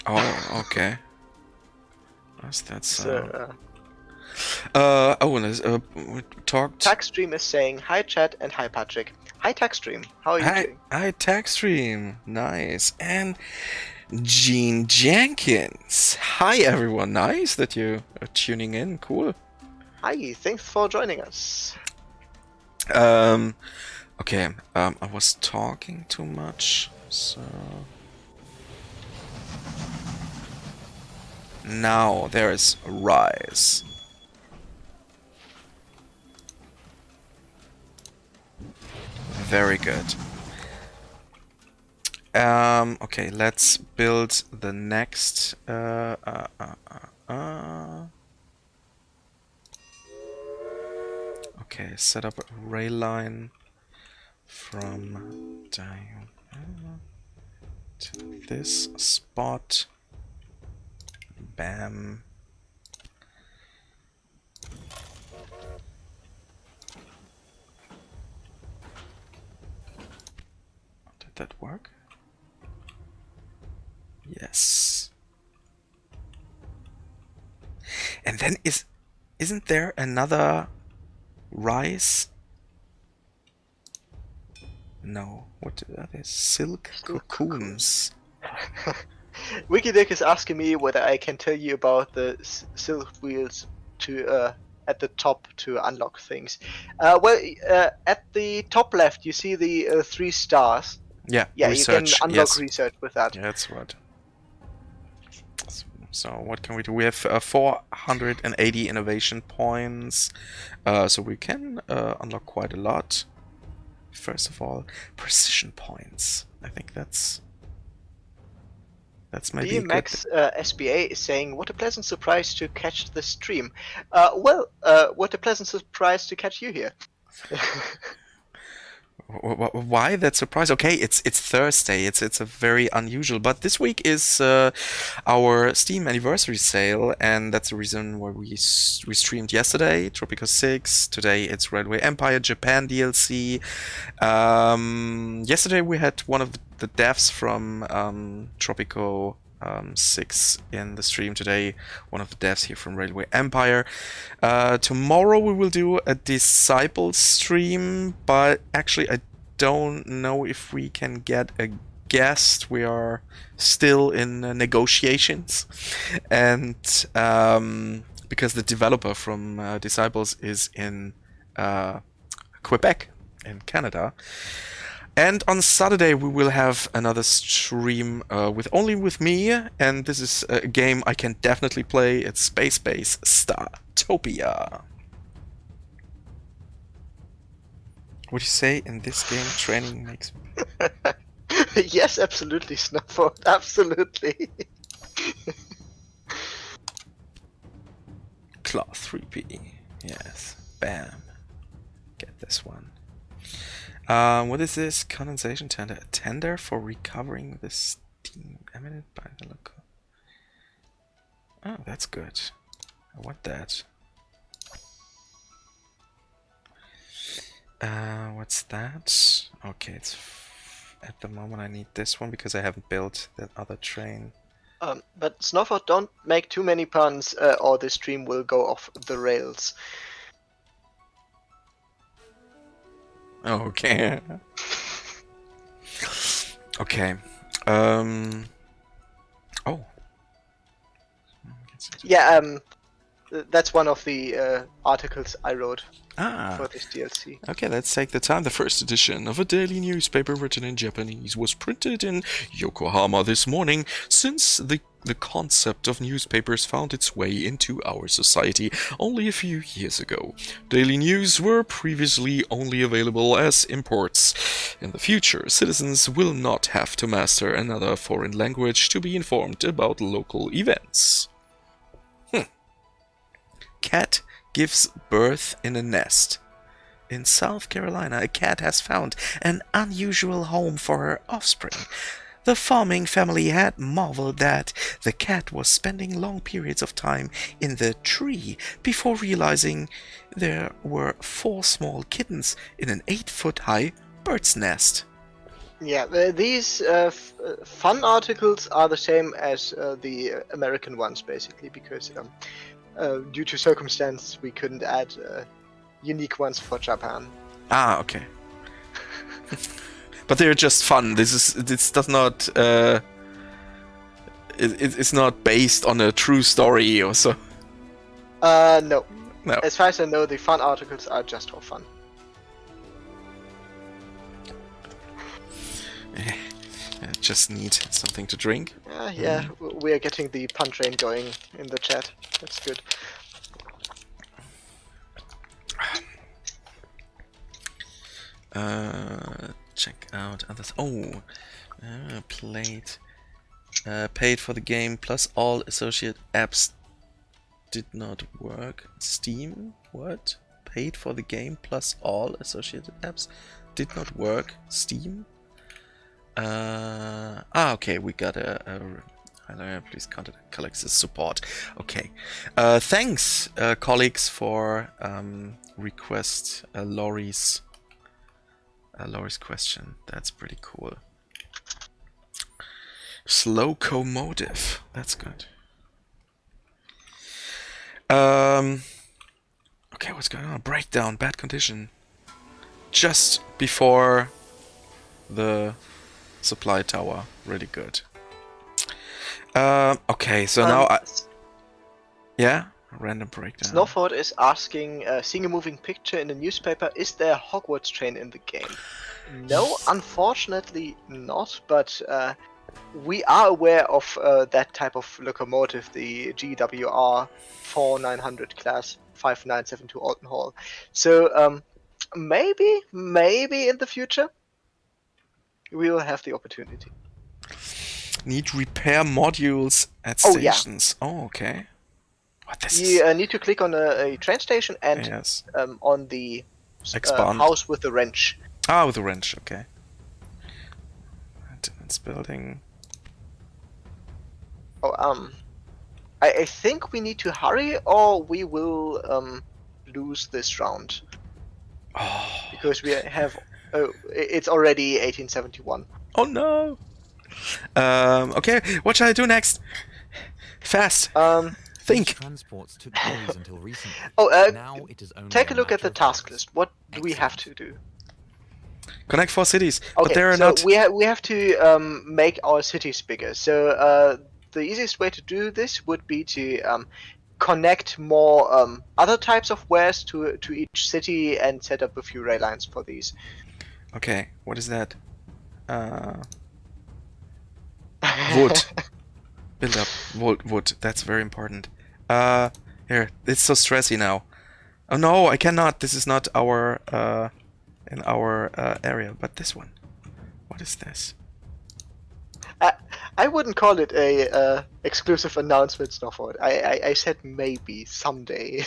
Oh, okay. That's So, we talked. Tagstream is saying hi chat and hi Patrick. Hi Tagstream, how are you doing? Hi Tagstream, nice. And Gene Jenkins, hi everyone, nice that you are tuning in, cool. Hi, thanks for joining us. Okay, I was talking too much, so Now there is Rise. Very good. Okay, let's build the next. Okay, set up a rail line from diagonal to this spot. Bam. Did that work? Yes. And then isn't there another Rise? No. What are they? Silk cocoons. Wikidick is asking me whether I can tell you about the silk wheels to at the top to unlock things. At the top left, you see the 3 stars. Yeah, Yeah, research. you can unlock Yes. research with that. Yeah, that's right. So what can we do? We have 480 innovation points, so we can unlock quite a lot. First of all, precision points. I think that's maybe a good DMX SBA is saying, "What a pleasant surprise to catch the stream." What a pleasant surprise to catch you here. Why that surprise? Okay, it's Thursday. It's a very unusual. But this week is our Steam anniversary sale, and that's the reason why we streamed yesterday. Tropico 6. Today it's Railway Empire Japan DLC. Yesterday we had one of the devs from Tropico 6 in the stream. Today one of the devs here from Railway Empire. Tomorrow we will do a Disciple stream, but actually I don't know if we can get a guest. We are still in negotiations, and because the developer from Disciples is in Quebec in Canada. And on Saturday we will have another stream only with me, and this is a game I can definitely play. It's Space Base Startopia. Would you say in this game training makes... Yes, absolutely, Snowford. Absolutely. Claw 3P. Yes. Bam. Get this one. What is this? Condensation tender. A tender for recovering the steam emitted by the loco. Oh, that's good. I want that. What's that? Okay, it's at the moment I need this one because I haven't built that other train. But Snowford, don't make too many puns, or the stream will go off the rails. Okay. Okay. Oh. Yeah. That's one of the articles I wrote for this DLC. Okay, let's take the time. The first edition of a daily newspaper written in Japanese was printed in Yokohama this morning. Since the concept of newspapers found its way into our society only a few years ago, daily news were previously only available as imports. In the future, citizens will not have to master another foreign language to be informed about local events. Cat gives birth in a nest. In South Carolina, a cat has found an unusual home for her offspring. The farming family had marveled that the cat was spending long periods of time in the tree before realizing there were 4 small kittens in an 8-foot-high bird's nest. Yeah, these fun articles are the same as the American ones, basically, because due to circumstance, we couldn't add unique ones for Japan. Ah, okay. But they're just fun. This does not. It's not based on a true story or so. No. No. As far as I know, the fun articles are just for fun. just need something to drink. Yeah, we are getting the pun train going in the chat. That's good. Check out others. Oh, paid for the game plus all associate apps did not work. Steam? What? Paid for the game plus all associated apps did not work. Steam? Okay, we got please contact colleagues support. Okay. Thanks, colleagues, for request Laurie's question. That's pretty cool. Slowcomotive. That's good. Okay, what's going on? Breakdown, bad condition. Just before the supply tower. Really good. Okay, so now yeah, random breakdown. Snowford is asking, seeing a moving picture in the newspaper, is there a Hogwarts train in the game? No, unfortunately not, but we are aware of that type of locomotive, the GWR 4900 class 5972 Alton Hall. So maybe in the future we will have the opportunity. Need repair modules at stations. Oh, okay. What this You need to click on a train station and yes. On the Expand. house with the wrench. Ah, with the wrench, okay. Maintenance building. Oh, I think we need to hurry or we will lose this round. Oh. Because we have... Oh, it's already 1871. Oh no! Okay, what shall I do next? Fast! Think! These transports took days until recently. Now it is only take a look at the task list. What do we have to do? Connect 4 cities, okay, but there are so not... we have to make our cities bigger. So the easiest way to do this would be to connect more other types of wares to each city and set up a few rail lines for these. Okay, what is that? Wood. Build up wood. That's very important. Here, it's so stressy now. Oh no, I cannot. This is not our in our area, but this one. What is this? I wouldn't call it a exclusive announcement, Snowford. I said maybe someday.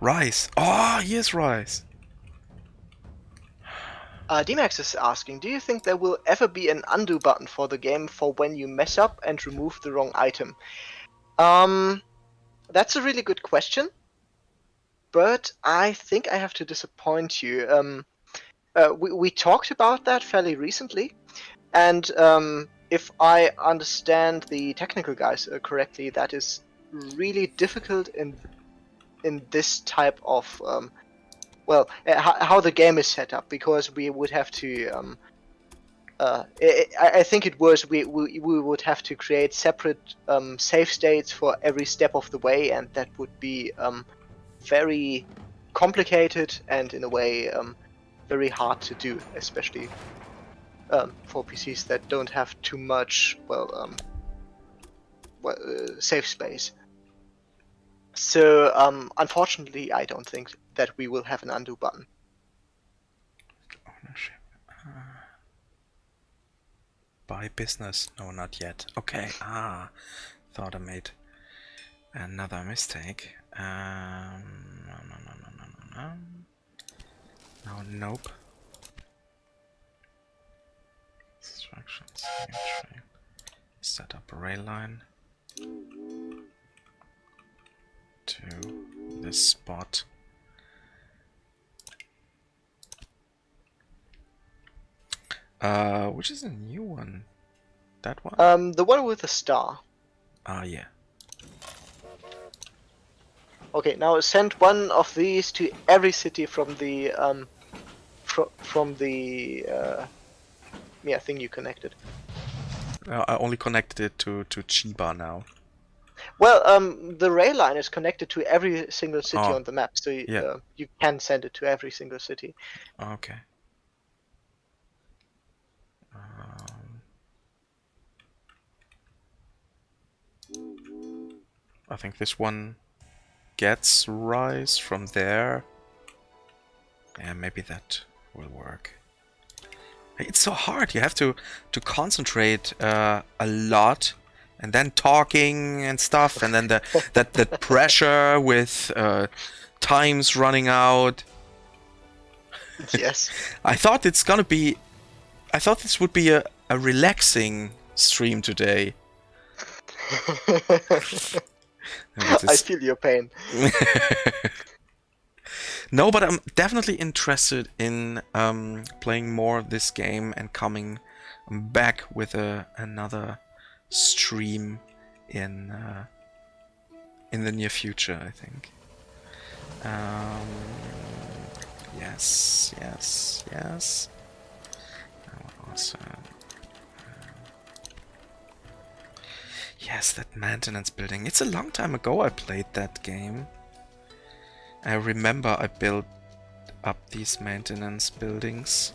Rice. Oh, here's rice. D-Max is asking, do you think there will ever be an undo button for the game for when you mess up and remove the wrong item? That's a really good question, but I think I have to disappoint you. We talked about that fairly recently, and if I understand the technical guys correctly, that is really difficult in this type of how the game is set up, because we would have to I think it was we would have to create separate save states for every step of the way, and that would be very complicated and in a way very hard to do, especially for PCs that don't have too much save space. So unfortunately, I don't think that we will have an undo button. Ownership. Buy business? No, not yet. Okay. Thought I made another mistake. No, nope. Instructions. Set up a rail line to this spot. Which is a new one? That one? The one with the star. Yeah. Okay, now send one of these to every city from the thing you connected. I only connected it to Chiba now. Well, the rail line is connected to every single city on the map, so you can send it to every single city. Okay. I think this one gets rise from there. Yeah, maybe that will work. It's so hard. You have to concentrate a lot, and then talking and stuff, and then that pressure with times running out. Yes. I thought this would be a relaxing stream today. I feel your pain. No, but I'm definitely interested in playing more of this game and coming back with another stream in the near future, I think. Yes. Awesome. Yes, that maintenance building. It's a long time ago I played that game. I remember I built up these maintenance buildings.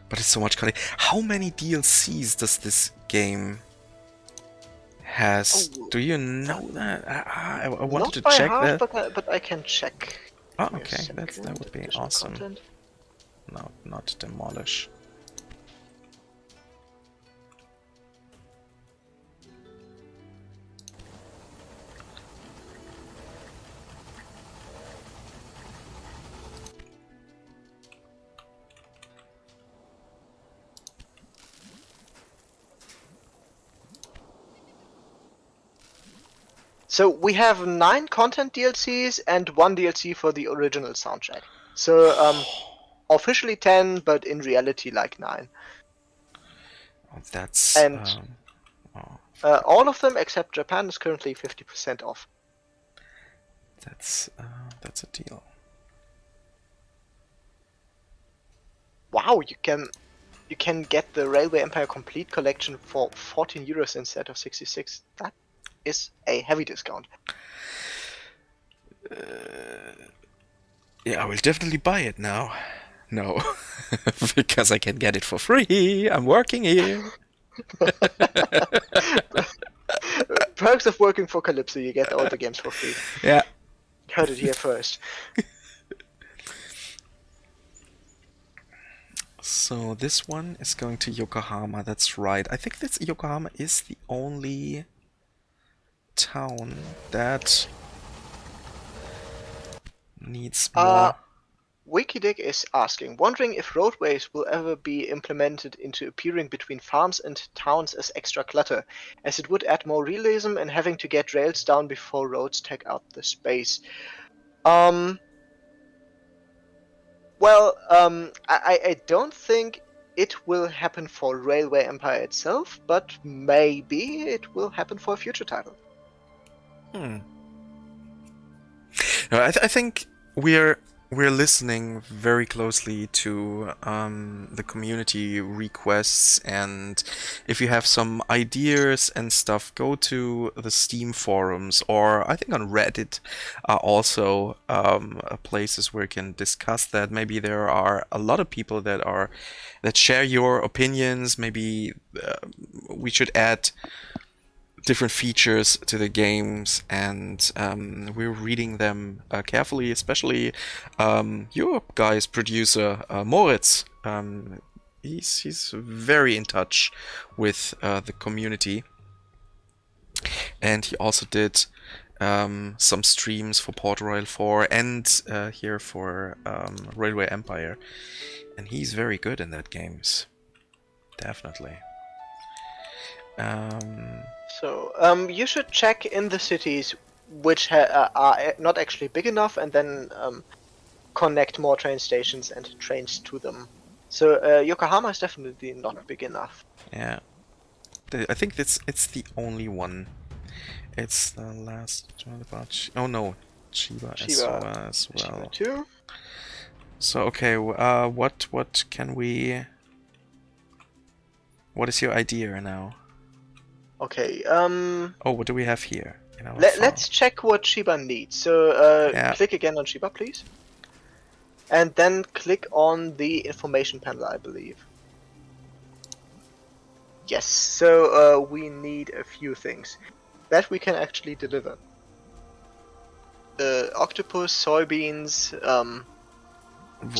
But it's so much content. How many DLCs does this game has? Oh, Do you know that? I wanted not to by check heart, that. but I can check. Oh, Give me a okay, that second. would be Additional awesome. content. No, not demolish. So we have 9 content DLCs and 1 DLC for the original soundtrack. So officially 10, but in reality like 9. Oh, that's And oh, all of them except Japan is currently 50% off. that's a deal. Wow, you can get the Railway Empire Complete Collection for 14 euros instead of 66. That is a heavy discount. Yeah, I will definitely buy it now. No, because I can get it for free. I'm working here. Perks of working for Calypso, you get all the games for free. Yeah. Heard it here first. So this one is going to Yokohama. That's right. I think that Yokohama is the only town that needs more. Wikidig is asking, wondering if roadways will ever be implemented into appearing between farms and towns as extra clutter, as it would add more realism and having to get rails down before roads take up the space. Well, I don't think it will happen for Railway Empire itself, but maybe it will happen for a future title. No, I think we're listening very closely to the community requests, and if you have some ideas and stuff, go to the Steam forums, or I think on Reddit are also places where you can discuss that. Maybe there are a lot of people that share your opinions. Maybe we should add different features to the games, and we're reading them carefully, especially your guys' producer Moritz. He's very in touch with the community, and he also did some streams for Port Royal 4 and here for Railway Empire, and he's very good in that games, definitely. So you should check in the cities which are not actually big enough, and then connect more train stations and trains to them. So Yokohama is definitely not big enough. Yeah, I think it's the only one. It's the last batch. Oh no, Chiba as well. Chiba too. So okay, what can we? What is your idea now? Okay. Oh, what do we have here? in our Let's check what Shiba needs. So Yeah. click again on Shiba, please. And then click on the information panel, I believe. Yes, so we need a few things that we can actually deliver. Octopus, soybeans, soy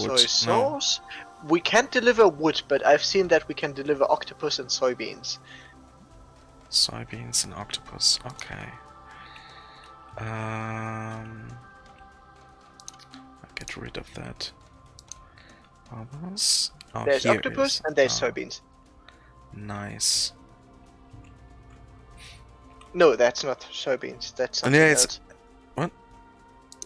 wood. No. sauce. We can't deliver wood, but I've seen that we can deliver octopus and soybeans. Soybeans and octopus. Okay. I'll get rid of that. Bubbles. Oh, There's here octopus is. and there's Oh, soybeans. nice. No, that's not soybeans. That's And something yeah, it's else. what?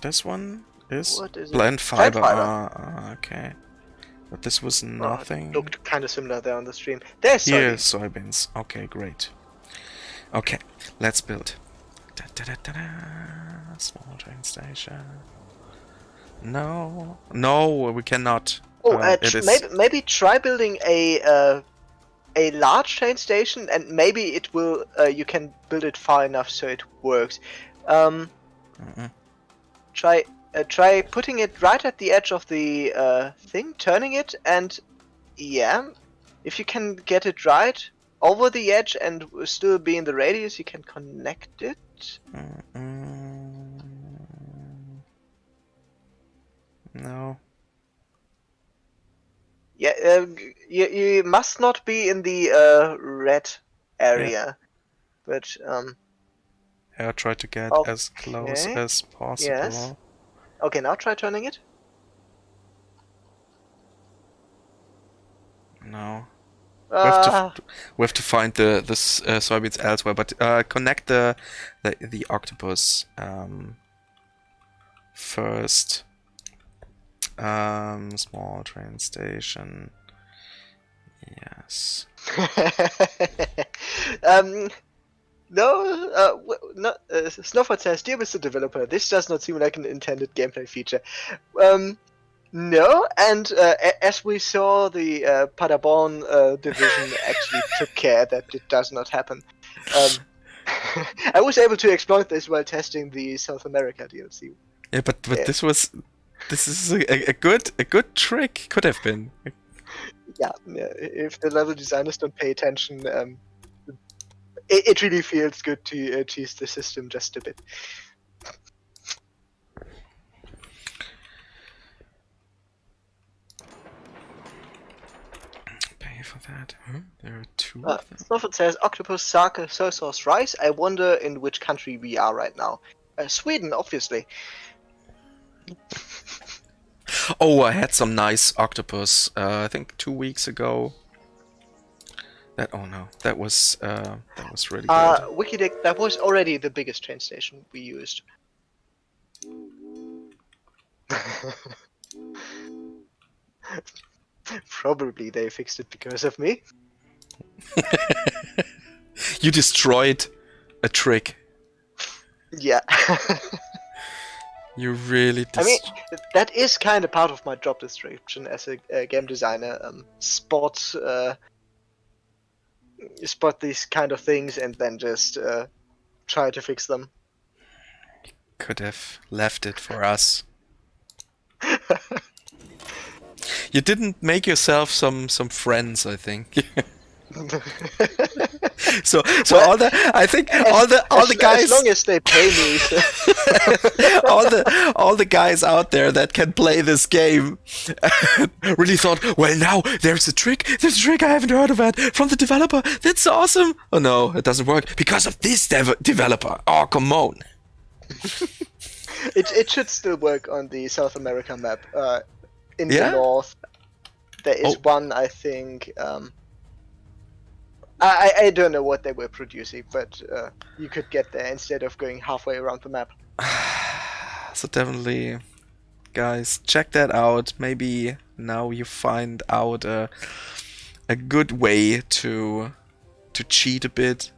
This one is What is it? plant Plant fiber. fiber. Okay. But this was Oh, nothing. it looked kind of similar there on the stream. There's Here, soybeans. soybeans. Okay, great. Okay, let's build. Da, da, da, da, da. Small train station. No, no, we cannot. Oh, It is. maybe try building a large train station, and maybe it will. You can build it far enough so it works. Mm-mm. Try putting it right at the edge of the thing, turning it, and yeah, if you can get it right over the edge and still be in the radius, you can connect it. Mm-mm. No. Yeah, you must not be in the red area, but Yeah, try to get as close okay. as possible. Yes. Okay, now try turning it. No. Ah, We have to find the soybeans elsewhere, but connect the octopus first. Small train station. Yes. No, no. Snowford says, "Dear Mr. Developer, this does not seem like an intended gameplay feature." No, and as we saw, the Paderborn division actually took care that it does not happen. I was able to exploit this while testing the South America DLC. Yeah, but Yeah. this is a good trick. Could have been. Yeah, if the level designers don't pay attention, it really feels good to tease the system just a bit. Pay for that. Huh? There are two of them. Snowford says, octopus, sake, soy sauce, rice. I wonder in which country we are right now. Sweden, obviously. Oh, I had some nice octopus. I think 2 weeks ago. That that was really good. Wikidic, that was already the biggest train station we used. Probably they fixed it because of me. You destroyed a trick. Yeah. You really I mean, that is kind of part of my job description as a game designer. Spot these kind of things and then just try to fix them. could have left it for us. You didn't make yourself some friends, I think. so Well, all the guys as long as they pay me. So. all the guys out there that can play this game really thought, well, now there's a trick I haven't heard of it from the developer. That's awesome. Oh no, it doesn't work because of this developer. Oh, come on. It should still work on the South America map. In Yeah? the north, there is Oh. one, I think. I don't know what they were producing, but you could get there instead of going halfway around the map. So definitely, guys, check that out. Maybe now you find out a good way to cheat a bit.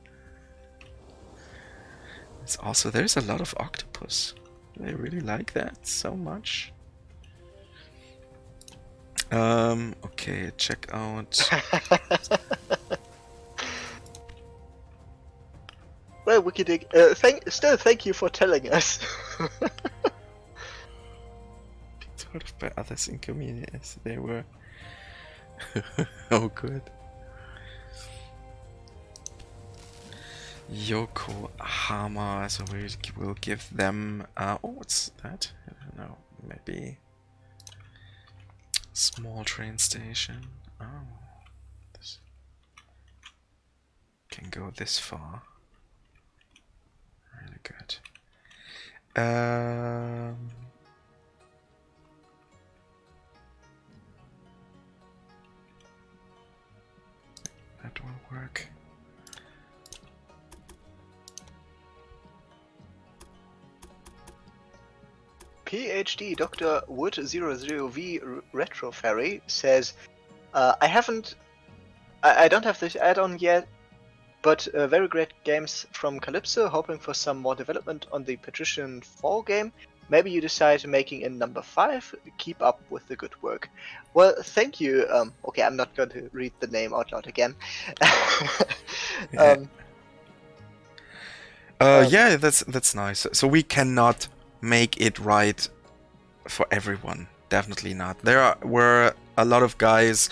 It's also, there's a lot of octopus. They really like that so much. Okay, check out. Well, Wikidig, thank you for telling us. Sort of by others in community as they were. Oh, good. Yokohama, so we will give them. Oh, what's that? I don't know. Maybe small train station. Oh, this can go this far. Really good. That will work. PhD Dr. Wood 00V Retro Ferry says, I don't have this add-on yet, but very great games from Calypso, hoping for some more development on the Patrician Fall game. Maybe you decide making in number 5. Keep up with the good work. Well, thank you. Okay, I'm not going to read the name out loud again. Yeah, that's nice. So we cannot make it right for everyone. Definitely not. Were a lot of guys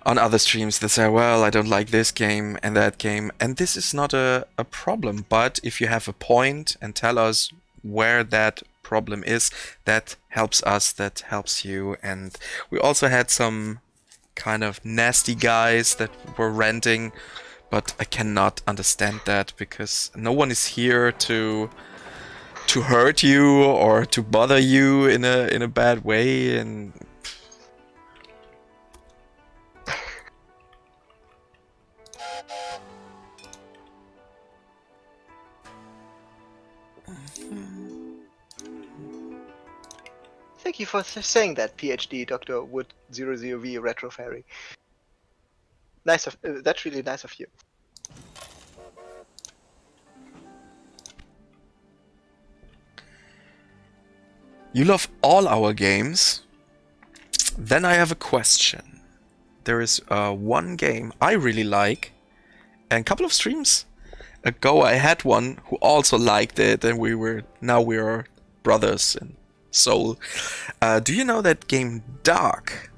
on other streams that say, well, I don't like this game and that game, and this is not a problem. But if you have a point and tell us where that problem is, that helps us, that helps you. And we also had some kind of nasty guys that were ranting, but I cannot understand that because no one is here to hurt you or to bother you in a bad way. And Thank you for saying that, PhD Dr. Wood 00V Retro Fairy. Nice of that's really nice of you. you love all our games? Then I have a question. There is one game I really like, and a couple of streams ago I had one who also liked it, and we are brothers in soul. Do you know that game Dark?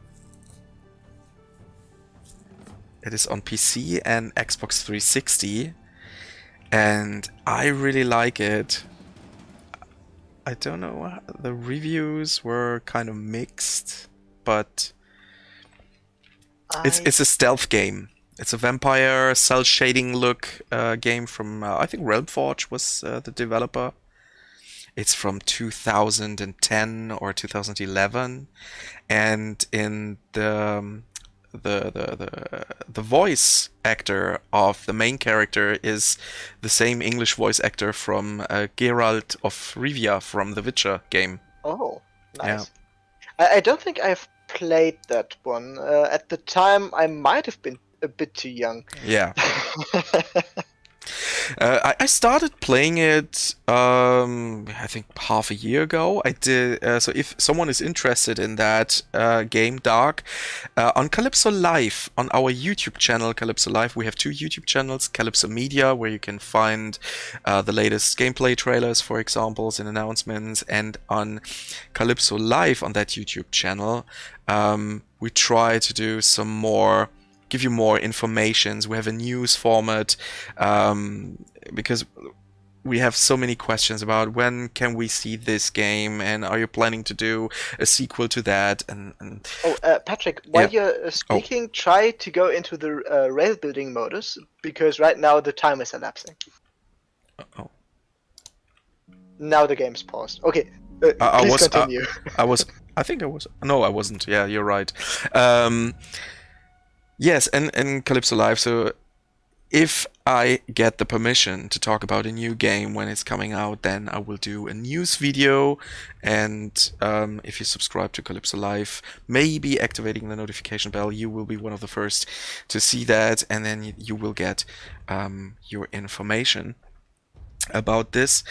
It is on PC and Xbox 360, and I really like it. I don't know, the reviews were kind of mixed, but it's a stealth game. It's a vampire cell shading look game from I think Realmforge was the developer. It's from 2010 or 2011, and in the voice actor of the main character is the same English voice actor from Geralt of Rivia from the Witcher game. Oh, nice. Yeah. I don't think I've played that one. At the time, I might have been a bit too young. Yeah. I started playing it, I think half a year ago. I did. So if someone is interested in that game, Dark, on Calypso Live, on our YouTube channel, Calypso Live, we have 2 YouTube channels: Calypso Media, where you can find the latest gameplay trailers, for examples and announcements, and on Calypso Live on that YouTube channel, we try to do some more. Give you more informations. We have a news format because we have so many questions about when can we see this game, and are you planning to do a sequel to that? And Oh, Patrick, while you're speaking, try to go into the rail building modus, because right now the time is elapsing. oh, Now the game's paused. Okay, please continue. I think I was. No, I wasn't. Yeah, you're right. Yes, and Calypso Live. So if I get the permission to talk about a new game when it's coming out, then I will do a news video. And if you subscribe to Calypso Live, maybe activating the notification bell, you will be one of the first to see that, and then you will get your information. about this.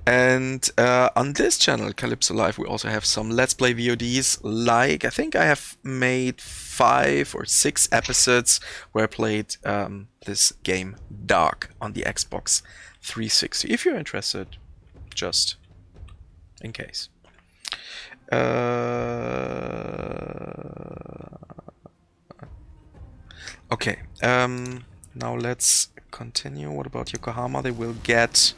And on this channel, Calypso Live, we also have some Let's Play VODs. Like, I think I have made 5 or 6 episodes where I played this game Dark on the Xbox 360. If you're interested, just in case. Okay, now let's continue. What about Yokohama? They will get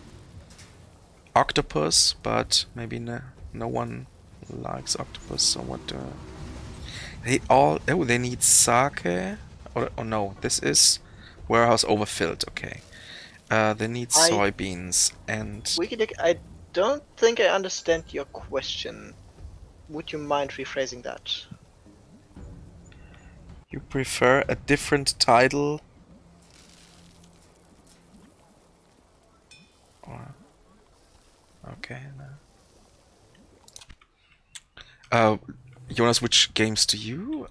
octopus, but maybe no one likes octopus, so what they all... Oh, they need sake? Or no, this is warehouse overfilled, okay. They need soybeans and... Wikidick, I don't think I understand your question. Would you mind rephrasing that? You prefer a different title? Or... Okay, no. Jonas, which games do you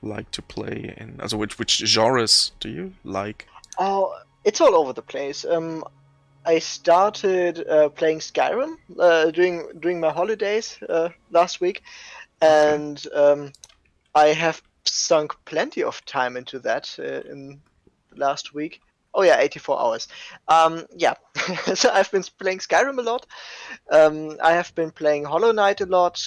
like to play in? Also, which genres do you like? Oh, it's all over the place. I started playing Skyrim during my holidays last week, and I have sunk plenty of time into that in the last week. Oh yeah, 84 hours. Yeah, so I've been playing Skyrim a lot. I have been playing Hollow Knight a lot.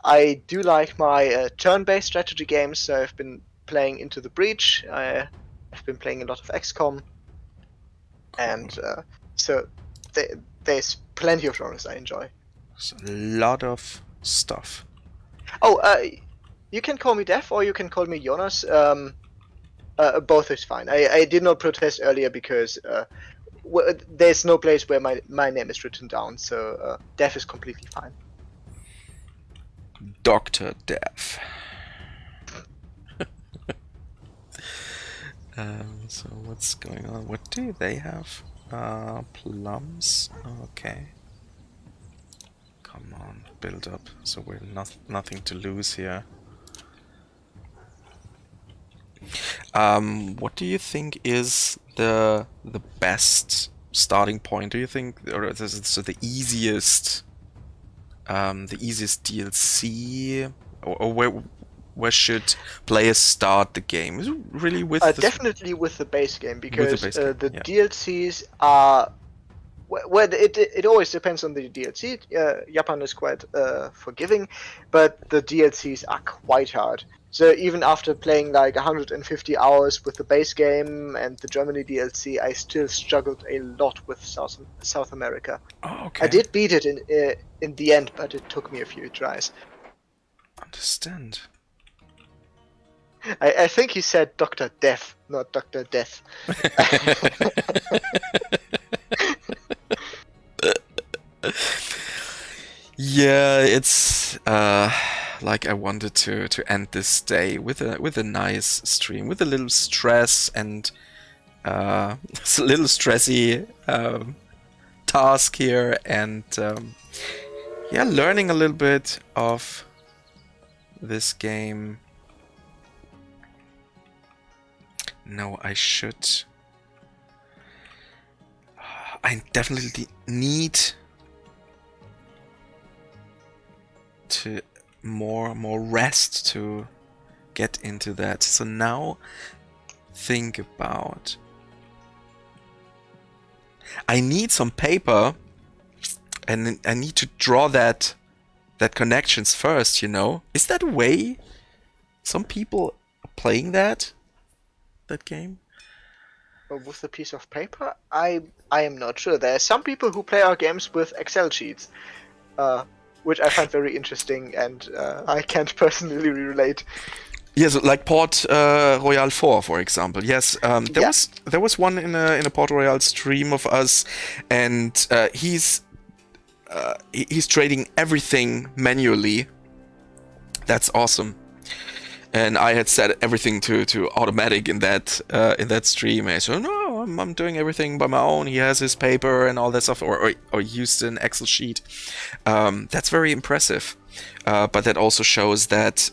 I do like my turn-based strategy games, so I've been playing Into the Breach. I've been playing a lot of XCOM, and so there's plenty of genres I enjoy. There's a lot of stuff. Oh, you can call me Dev or you can call me Jonas. Both is fine. I did not protest earlier because there's no place where my name is written down, so Dev is completely fine. Dr. Dev. So what's going on? What do they have? Plums. Okay. Come on, build up. So we're nothing to lose here. What do you think is the best starting point? Do you think, or is it so the easiest DLC, or where should players start the game? Is it really with definitely with the base game, because the yeah. DLCs are well, it always depends on the DLC. Japan is quite forgiving, but the DLCs are quite hard. So even after playing like 150 hours with the base game and the Germany DLC, I still struggled a lot with South America. Oh, okay. I did beat it in the end, but it took me a few tries. Understand. I think he said Dr. Death, not Dr. Death. Yeah, it's like I wanted to end this day with a nice stream, with a little stress and it's a little stressy task here, and yeah, learning a little bit of this game. No, I should. I definitely need to more rest to get into that. So now think about, I need some paper and I need to draw that connections first, you know? Is that a way some people are playing that game? With a piece of paper? I am not sure. There are some people who play our games with Excel sheets, which I find very interesting, and I can't personally relate. Yes, like Port Royal 4, for example. Yes, there was one in a Port Royal stream of us, and he's trading everything manually. That's awesome. And I had set everything to automatic in that stream. I said, no, I'm doing everything by my own. He has his paper and all that stuff, or used an Excel sheet. That's very impressive. But that also shows that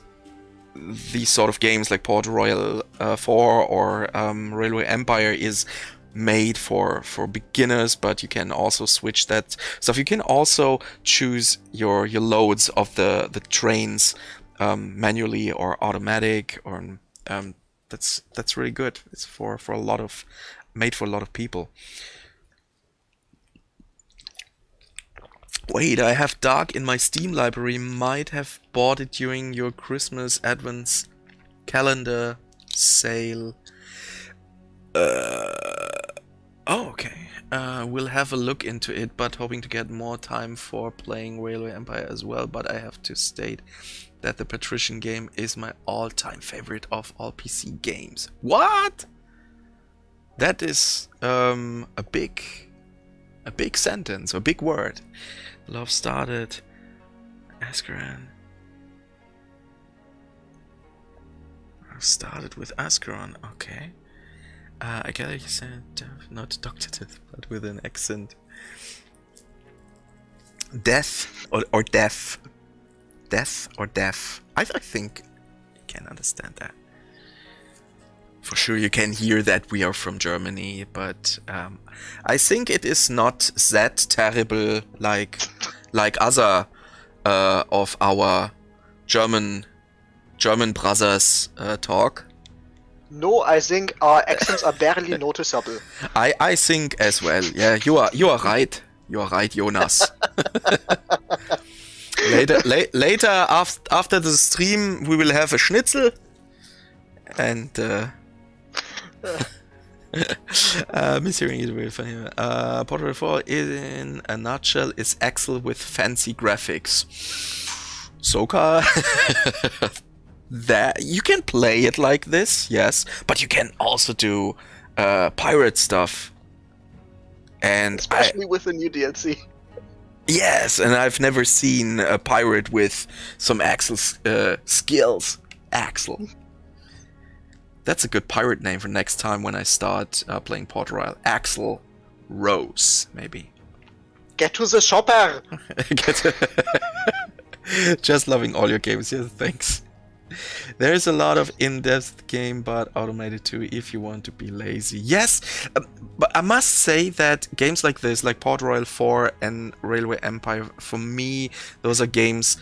these sort of games like Port Royal 4 or Railway Empire is made for beginners, but you can also switch that stuff. You can also choose your loads of the trains manually or automatic, or that's really good. It's made for a lot of people. Wait, I have Dark in my Steam library. Might have bought it during your Christmas Advents calendar sale. Oh, okay. We'll have a look into it, but hoping to get more time for playing Railway Empire as well. But I have to state that the Patrician game is my all-time favorite of all PC games. What? That is a big sentence, a big word. Love started. Ascaron. I've started with Ascaron. Okay. I gather you said not doctored, but with an accent. Death or deaf. Death or deaf. I think you can understand that. For sure you can hear that we are from Germany, but I think it is not that terrible like other of our German brothers talk. No, I think our accents are barely noticeable. I think as well. Yeah, you are right. You are right, Jonas. later after the stream we will have a schnitzel and mishearing is very funny. Portal 4 in a nutshell is Axel with fancy graphics. Soka. That you can play it like this, yes, but you can also do pirate stuff. And especially with the new DLC. Yes, and I've never seen a pirate with some Axel skills. Axel. That's a good pirate name for next time when I start playing Port Royal. Axel Rose, maybe. Get to the shopper! Just loving all your games, yes, thanks. There's a lot of in-depth game, but automated too if you want to be lazy. Yes, but I must say that games like this, like Port Royal 4 and Railway Empire, for me, those are games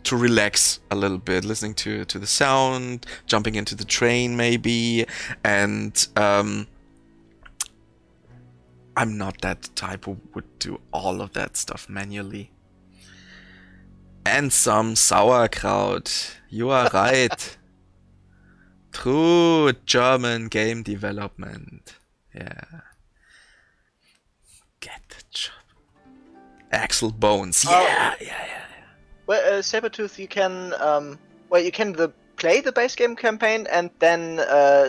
to relax a little bit, listening to the sound, jumping into the train maybe, and I'm not that type who would do all of that stuff manually. And some sauerkraut. You are right. True German game development. Yeah. Get the job. Axel Bones. Yeah. Well, Sabertooth, you can play the base game campaign and then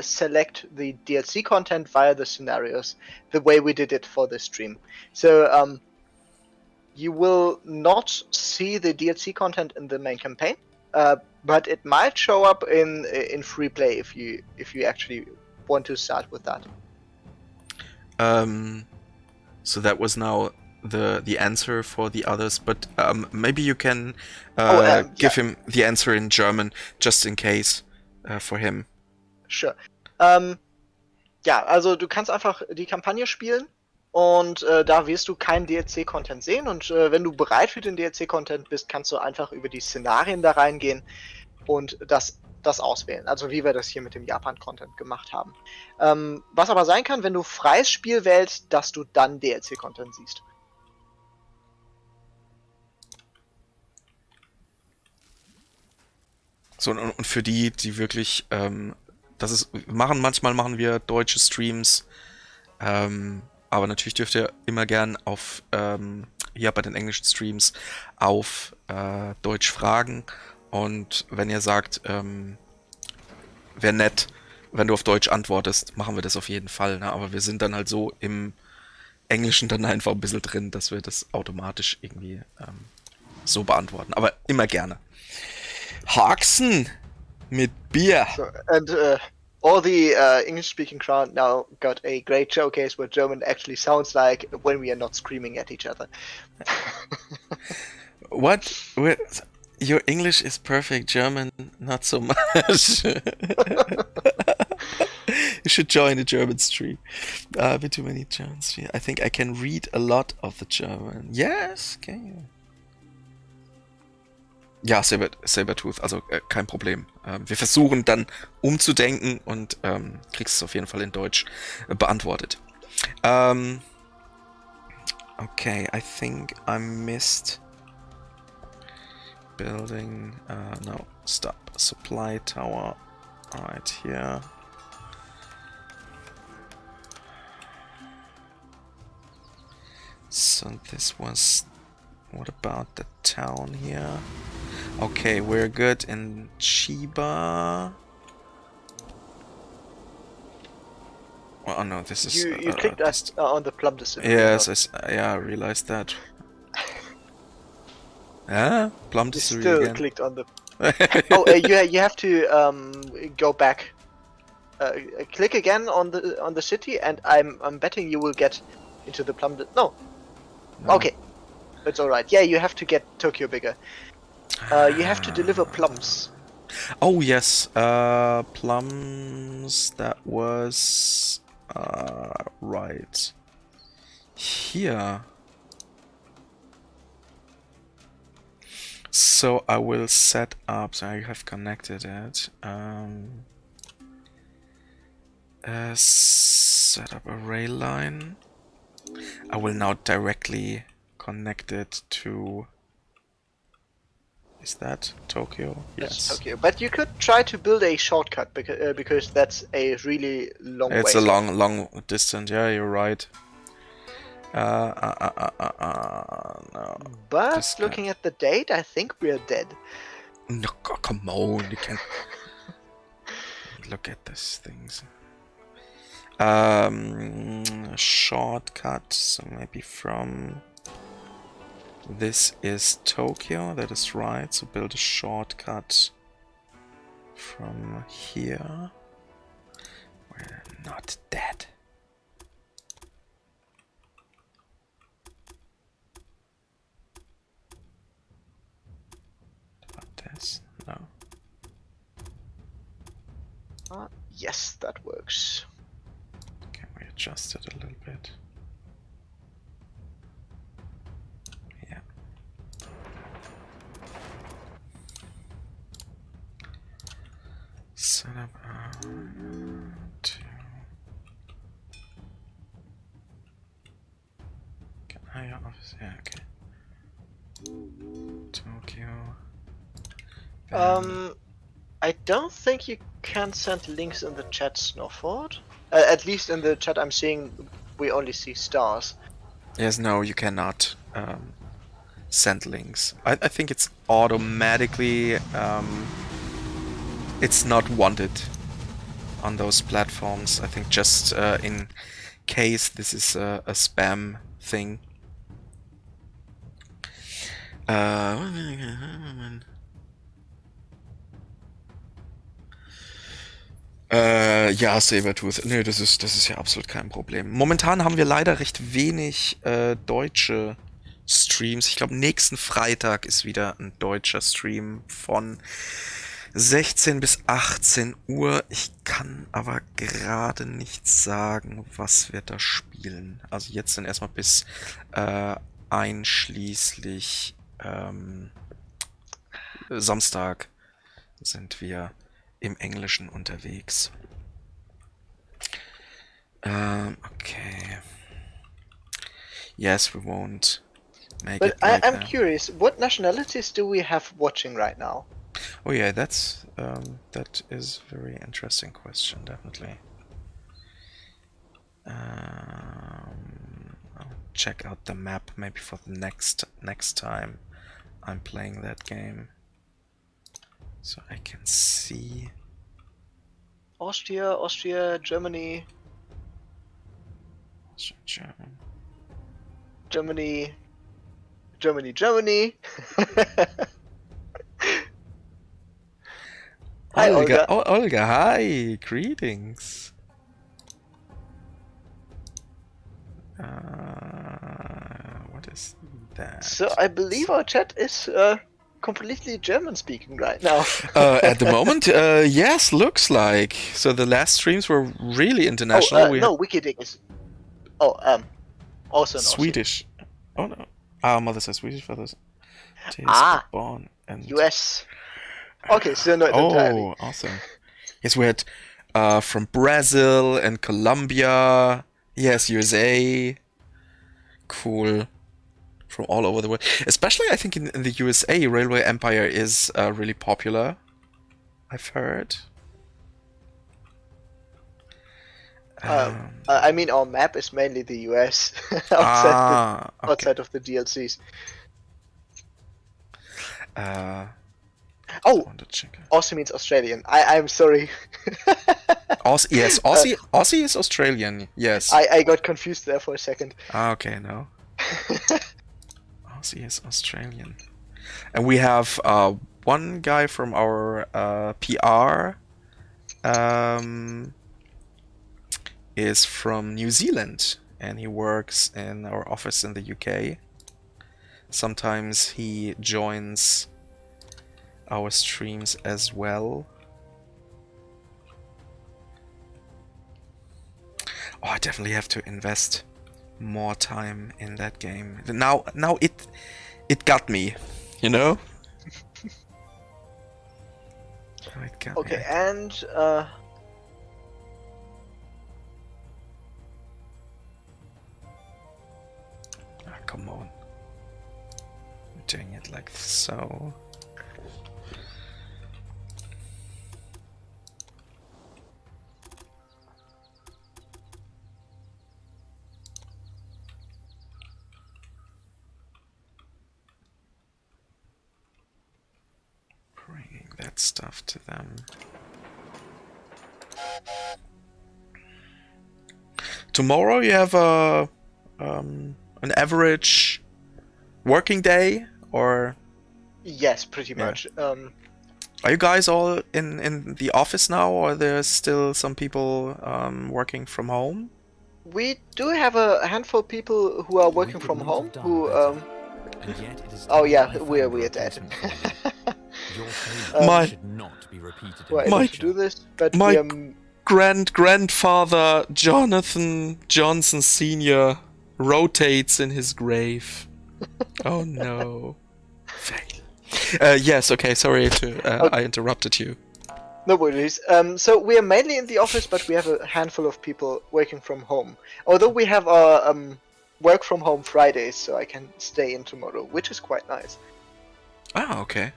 select the DLC content via the scenarios, the way we did it for this stream. So you will not see the DLC content in the main campaign, but it might show up in free play if you actually want to start with that. So that was now the answer for the others, but maybe you can give him the answer in German just in case for him. Sure. Ja, also du kannst einfach die Kampagne spielen. Und da wirst du keinen DLC-Content sehen. Und wenn du bereit für den DLC-Content bist, kannst du einfach über die Szenarien da reingehen und das auswählen. Also wie wir das hier mit dem Japan-Content gemacht haben. Was aber sein kann, wenn du freies Spiel wählst, dass du dann DLC-Content siehst. So, und für die wirklich, manchmal machen wir deutsche Streams, aber natürlich dürft ihr immer gern auf, hier bei den englischen Streams, auf Deutsch fragen. Und wenn ihr sagt, wäre nett, wenn du auf Deutsch antwortest, machen wir das auf jeden Fall. Ne? Aber wir sind dann halt so im Englischen dann einfach ein bisschen drin, dass wir das automatisch irgendwie so beantworten. Aber immer gerne. Haxen mit Bier. So, and all the English-speaking crowd now got a great showcase what German actually sounds like when we are not screaming at each other. What? Your English is perfect, German not so much. You should join the German stream. A bit too many Germans. I think I can read a lot of the German. Yes, can you? Ja, Sabertooth, also kein Problem. Wir versuchen dann umzudenken und kriegst es auf jeden Fall in Deutsch beantwortet. Okay, I think I missed building. No, stop. Supply tower right here. So this was. What about the town here? Okay, we're good in Chiba. Oh no, this is. You clicked on the plum distributor. Yes, yeah, I realized that. Plum You distributor still again. clicked on the. Oh, you have to go back. Click again on the city, and I'm betting you will get into the plum. No. Okay, that's all right. Yeah, you have to get Tokyo bigger. You have to deliver plums. Oh yes, plums. That was right here. So I will set up. So I have connected it. Set up a rail line. I will now directly connect it to. Is that Tokyo? That's Yes. Tokyo. But you could try to build a shortcut because that's a really long way. It's a long distance. Yeah, you're right. No. But looking at the date, I think we're dead. No, come on, you can look at these things. Shortcut, so maybe from this is Tokyo, that is right, so build a shortcut from here. We're not dead. About this? No. Yes, that works. Can we adjust it a little bit? Yeah. Set up two. Can I office? Yeah, okay. Tokyo. I don't think you can send links in the chat, Snowford. At least in the chat I'm seeing, we only see stars. Yes, no, you cannot send links. I think it's automatically it's not wanted on those platforms. I think just in case this is a spam thing. Ja, Sabertooth. Nö, das ist ja absolut kein Problem. Momentan haben wir leider recht wenig deutsche Streams. Ich glaube, nächsten Freitag ist wieder ein deutscher Stream von 16 bis 18 Uhr. Ich kann aber gerade nicht sagen, was wir da spielen. Also jetzt sind erstmal bis einschließlich Samstag sind wir im Englischen unterwegs. Okay. Yes, we won't make But it like I'm that. curious, what nationalities do we have watching right now? Oh yeah, that is a very interesting question, definitely. I'll check out the map maybe for the next time I'm playing that game, so I can see. Austria, Germany, German. Germany. Hi, Olga. Olga. Oh, Olga, hi, greetings. What is that? So I believe our chat is completely German speaking right now. At the moment, yes, looks like. So the last streams were really international. Oh, We no, had Wikidig is. Oh, also an Aussie. Swedish. Oh no. Our mothers are Swedish, fathers. Tails were Ah, born and. US. Okay, so not entirely. Oh, awesome. Yes, we had from Brazil and Colombia. Yes, USA. Cool. From all over the world. Especially, I think, in the USA, Railway Empire is really popular. I've heard. I mean, our map is mainly the US outside of the DLCs. Oh, want to check. Aussie means Australian. I'm sorry. Yes, Aussie is Australian. Yes. I got confused there for a second. Okay, no. Aussie is Australian. And we have one guy from our PR is from New Zealand, and he works in our office in the UK. Sometimes he joins our streams as well. Oh, I definitely have to invest more time in that game. Now it got me, you know? It got Okay, me. and Come on. I'm doing it like so. Bringing that stuff to them. Tomorrow you have an average working day, or yes, pretty much. are you guys all in the office now, or there's still some people working from home? We do have a handful of people who are working from home. Who oh yeah, we're dead. My- should not be repeated. We're in able My- to do this, but my- we, Grandfather Jonathan Johnson Sr. rotates in his grave. Oh no. Fail. Yes, okay, sorry I interrupted you. no worries. So we are mainly in the office, but we have a handful of people working from home. Although we have our work from home Fridays, so I can stay in tomorrow, which is quite nice. Ah, okay.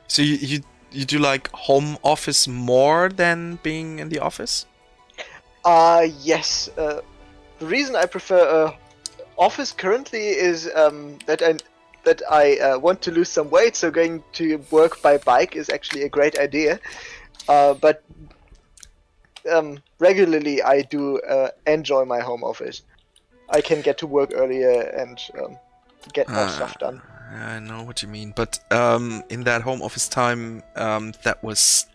So you do like home office more than being in the office? Yes. The reason I prefer office currently is that I want to lose some weight, so going to work by bike is actually a great idea. But regularly I do enjoy my home office. I can get to work earlier and get more stuff done. I know what you mean, but in that home office time, that was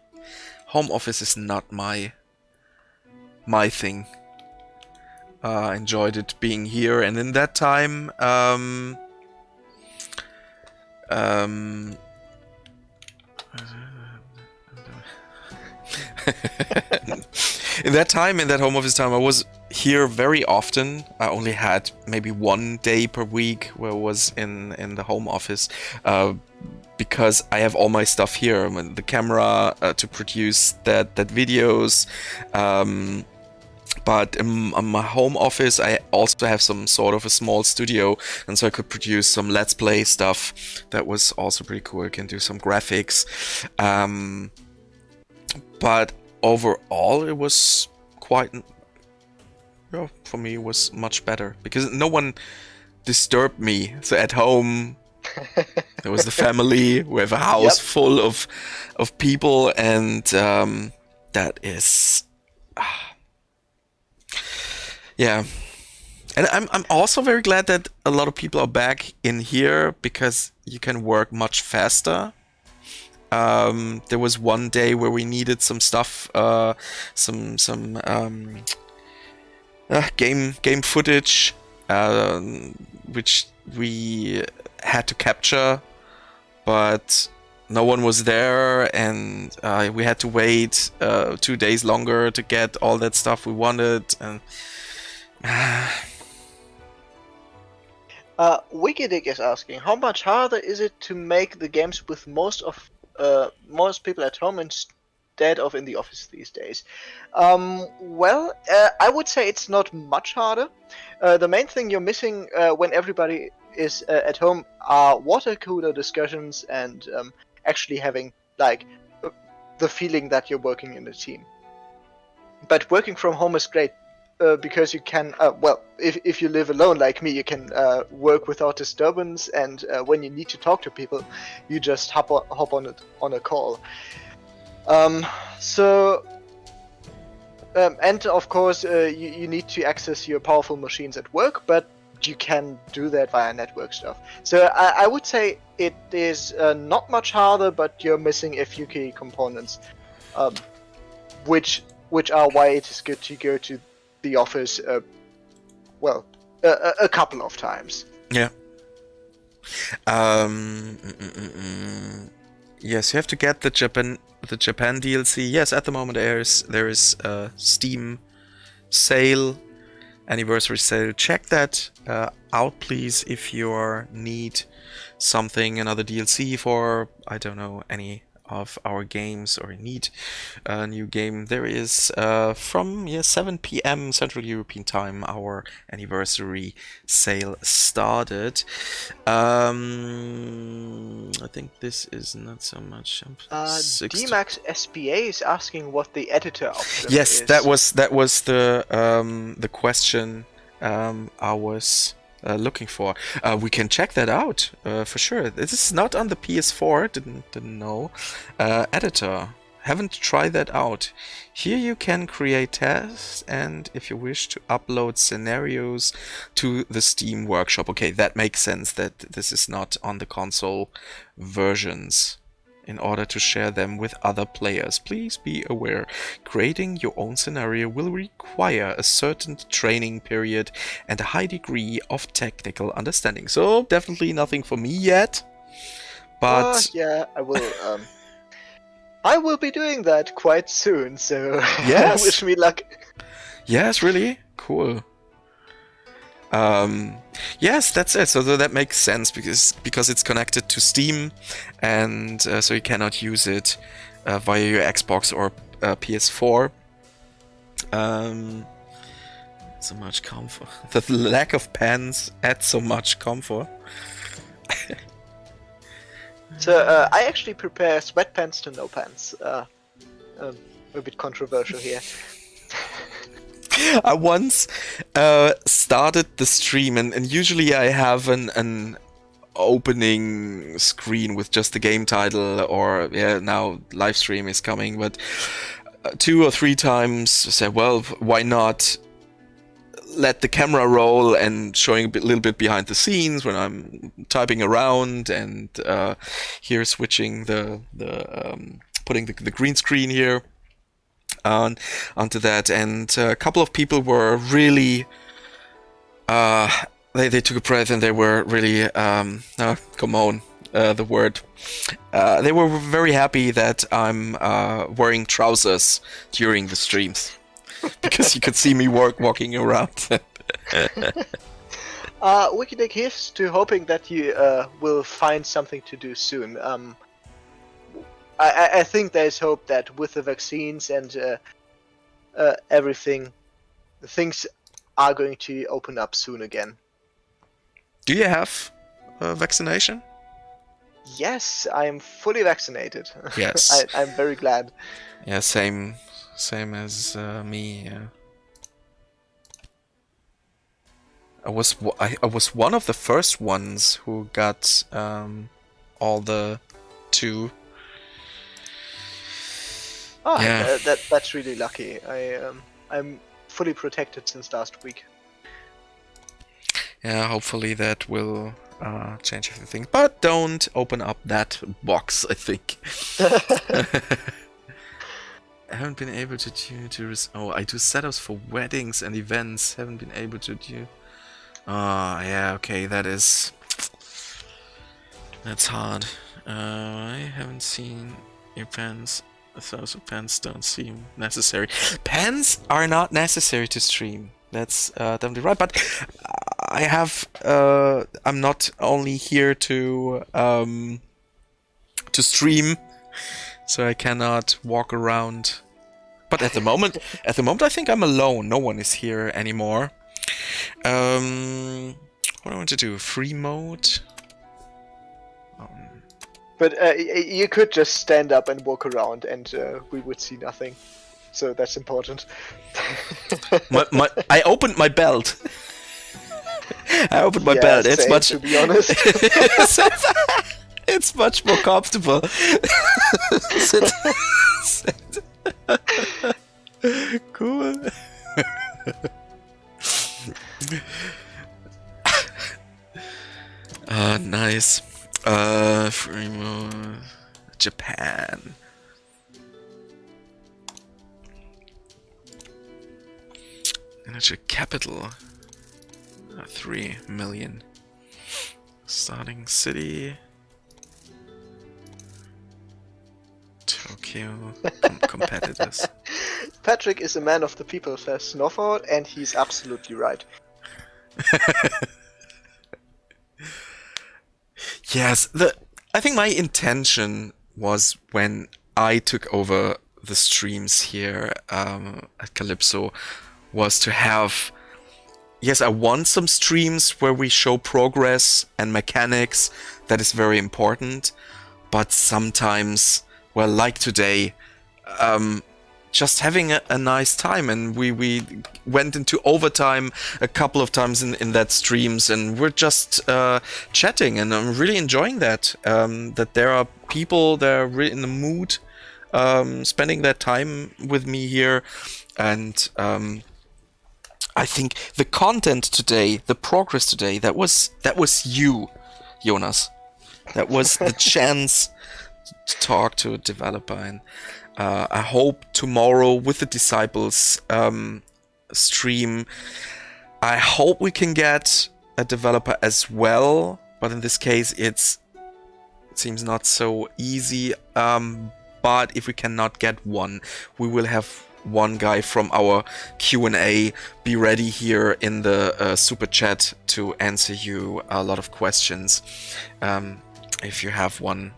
home office is not my thing. I enjoyed it being here, and in that time, in that home office time, I was here very often. I only had maybe one day per week where I was in the home office, because I have all my stuff here. I mean, the camera to produce that videos. But in my home office, I also have some sort of a small studio, and so I could produce some Let's Play stuff. That was also pretty cool. I can do some graphics. But overall, it was quite... Yeah, for me, it was much better. Because no one disturbed me. So at home, there was the family. We have a house full of people, and that is... Yeah, and I'm also very glad that a lot of people are back in here, because you can work much faster. There was one day where we needed some stuff, some game footage, which we had to capture but no one was there, and we had to wait 2 days longer to get all that stuff we wanted. And Wikidig is asking, how much harder is it to make the games with most people at home instead of in the office these days? Well, I would say it's not much harder. The main thing you're missing when everybody is at home are water cooler discussions and actually having like the feeling that you're working in a team. But working from home is great because you can, well, if you live alone like me, you can work without disturbance, and when you need to talk to people, you just hop on a call. And of course, you need to access your powerful machines at work, but you can do that via network stuff. So I would say it is not much harder, but you're missing a few key components, which are why it is good to go to the office, a couple of times. yeah. Yes, you have to get the Japan DLC. Yes, at the moment there is a Steam sale, anniversary sale. Check that out, please, if you need something, another DLC for, I don't know, any of our games, or need a new game. There is from 7 p.m. Central European Time, our anniversary sale started. I think this is not so much. DMAX SPA is asking what the editor option Yes, is. that was the question I was looking for. We can check that out for sure. This is not on the PS4. Didn't know. Editor. Haven't tried that out. Here you can create tests, and if you wish to upload scenarios to the Steam Workshop. Okay, that makes sense that this is not on the console versions. In order to share them with other players, please be aware, creating your own scenario will require a certain training period and a high degree of technical understanding. So definitely nothing for me yet, but yeah, I will. I will be doing that quite soon. So Yes. wish me luck. yes, really cool. Yes, that's it. So that makes sense because it's connected to Steam, and so you cannot use it via your Xbox or PS4. So much comfort. The lack of pants adds so much comfort. So I actually prepare sweatpants to no pants. A bit controversial here. I once started the stream, and usually I have an opening screen with just the game title, or now live stream is coming, but 2 or 3 times I said, well, why not let the camera roll and showing a little bit behind the scenes when I'm typing around, and here switching the putting the green screen here onto that, and a couple of people were really they took a breath, and they were really come on, the word, they were very happy that I'm wearing trousers during the streams because you could see me walking around. Wikidig, here's to hoping that you will find something to do soon. I think there's hope that with the vaccines and everything, things are going to open up soon again. Do you have a vaccination? Yes, I am fully vaccinated. Yes. I'm very glad. Yeah, same as me. Yeah. I was one of the first ones who got all the 2. Oh, Yeah. that's really lucky. I'm fully protected since last week. Yeah, hopefully that will change everything. But don't open up that box, I think. I haven't been able to do I do setups for weddings and events. Haven't been able to do. Yeah, okay, that's hard. I haven't seen your pens. 1,000 pens don't seem necessary. Pens are not necessary to stream. That's definitely right. But I have. I'm not only here to stream, so I cannot walk around. But at the moment, I think I'm alone. No one is here anymore. What do I want to do? Free mode. But you could just stand up and walk around, and we would see nothing. So that's important. I opened my belt. I opened my belt. It's same, much. to be honest. It's much more comfortable. Cool. Nice. Free mode. Japan. Energy capital. 3 million. Starting city. Tokyo. Competitors. Patrick is a man of the people, says Snowfall, and he's absolutely right. Yes, I think my intention was when I took over the streams here at Calypso was to have. Yes, I want some streams where we show progress and mechanics. That is very important. But sometimes, well, like today, just having a nice time, and we went into overtime a couple of times in that streams, and we're just chatting, and I'm really enjoying that. That there are people that are really in the mood, spending their time with me here, and I think the content today, the progress today, that was you, Jonas. That was the chance to talk to a developer, and I hope tomorrow with the Disciples stream, I hope we can get a developer as well, but in this case it seems not so easy, but if we cannot get one, we will have one guy from our Q&A be ready here in the super chat to answer you a lot of questions, if you have one.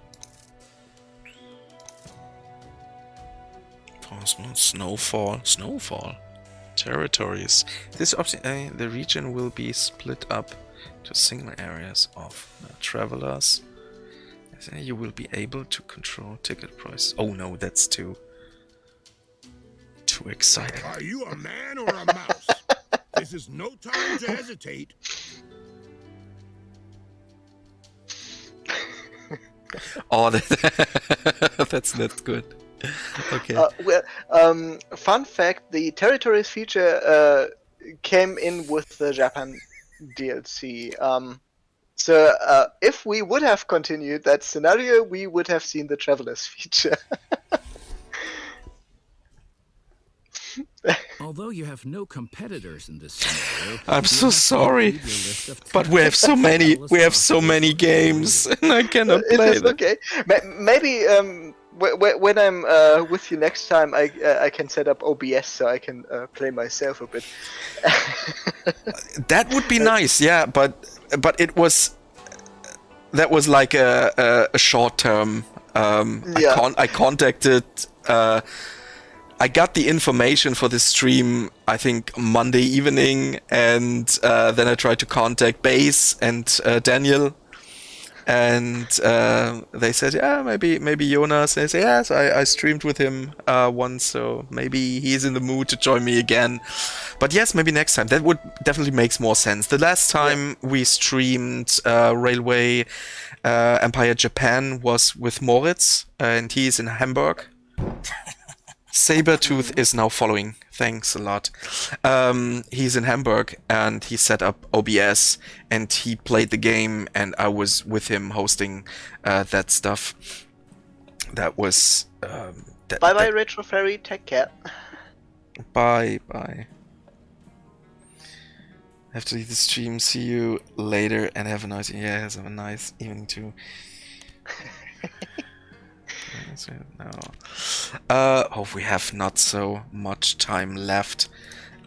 Snowfall. Territories. This option, the region will be split up to single areas of travelers. You will be able to control ticket prices. Oh no, that's too exciting. Are you a man or a mouse? This is no time to hesitate. Oh, that's good. Okay. Fun fact: the territories feature came in with the Japan DLC. So if we would have continued that scenario, we would have seen the travelers feature. Although you have no competitors in this scenario, I'm so sorry, but we have so many. We have so many games, and I cannot play It is them. okay. Maybe when I'm with you next time, I can set up OBS so I can play myself a bit. That would be nice, yeah. But that was like a short term. Yeah. I contacted. I got the information for this stream, I think, Monday evening, and then I tried to contact Base and Daniel, and they said, yeah, maybe Jonas. And I said, yes, I streamed with him once, so maybe he's in the mood to join me again. But yes, maybe next time. That would definitely makes more sense. The last time we streamed Railway Empire Japan was with Moritz, and he's in Hamburg. Sabertooth is now following. Thanks a lot. He's in Hamburg, and he set up OBS, and he played the game, and I was with him hosting that stuff. That was... Bye-bye, Retro Fairy. Take care. Bye. Have to leave the stream. See you later, and have a nice... Yeah, have a nice evening too. No. We have not so much time left.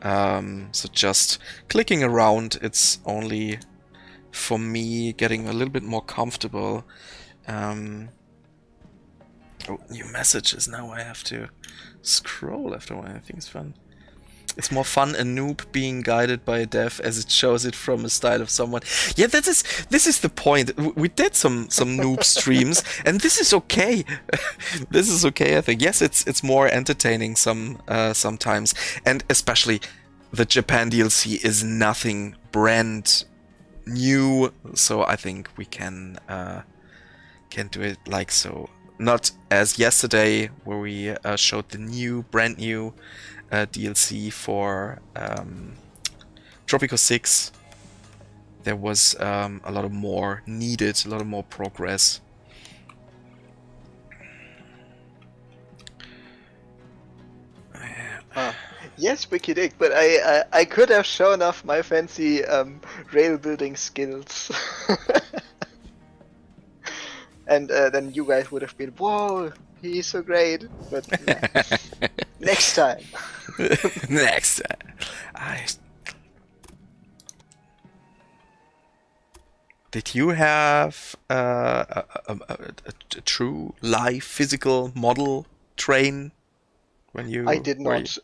So just clicking around, it's only for me getting a little bit more comfortable. New messages. Now I have to scroll after a while. I think it's fun. It's more fun a noob being guided by a dev as it shows it from a style of someone. Yeah, this is the point. We did some noob streams, and this is okay. This is okay, I think. Yes, it's more entertaining sometimes, and especially the Japan DLC is nothing brand new, so I think we can do it like so. Not as yesterday, where we showed the brand new DLC for Tropico 6. There was a lot of more needed, a lot of more progress. Yes, WikiDig, but I could have shown off my fancy rail building skills. And then you guys would have been, whoa, he's so great. But next time. Next time. Did you have a true live physical model train when you? I did not.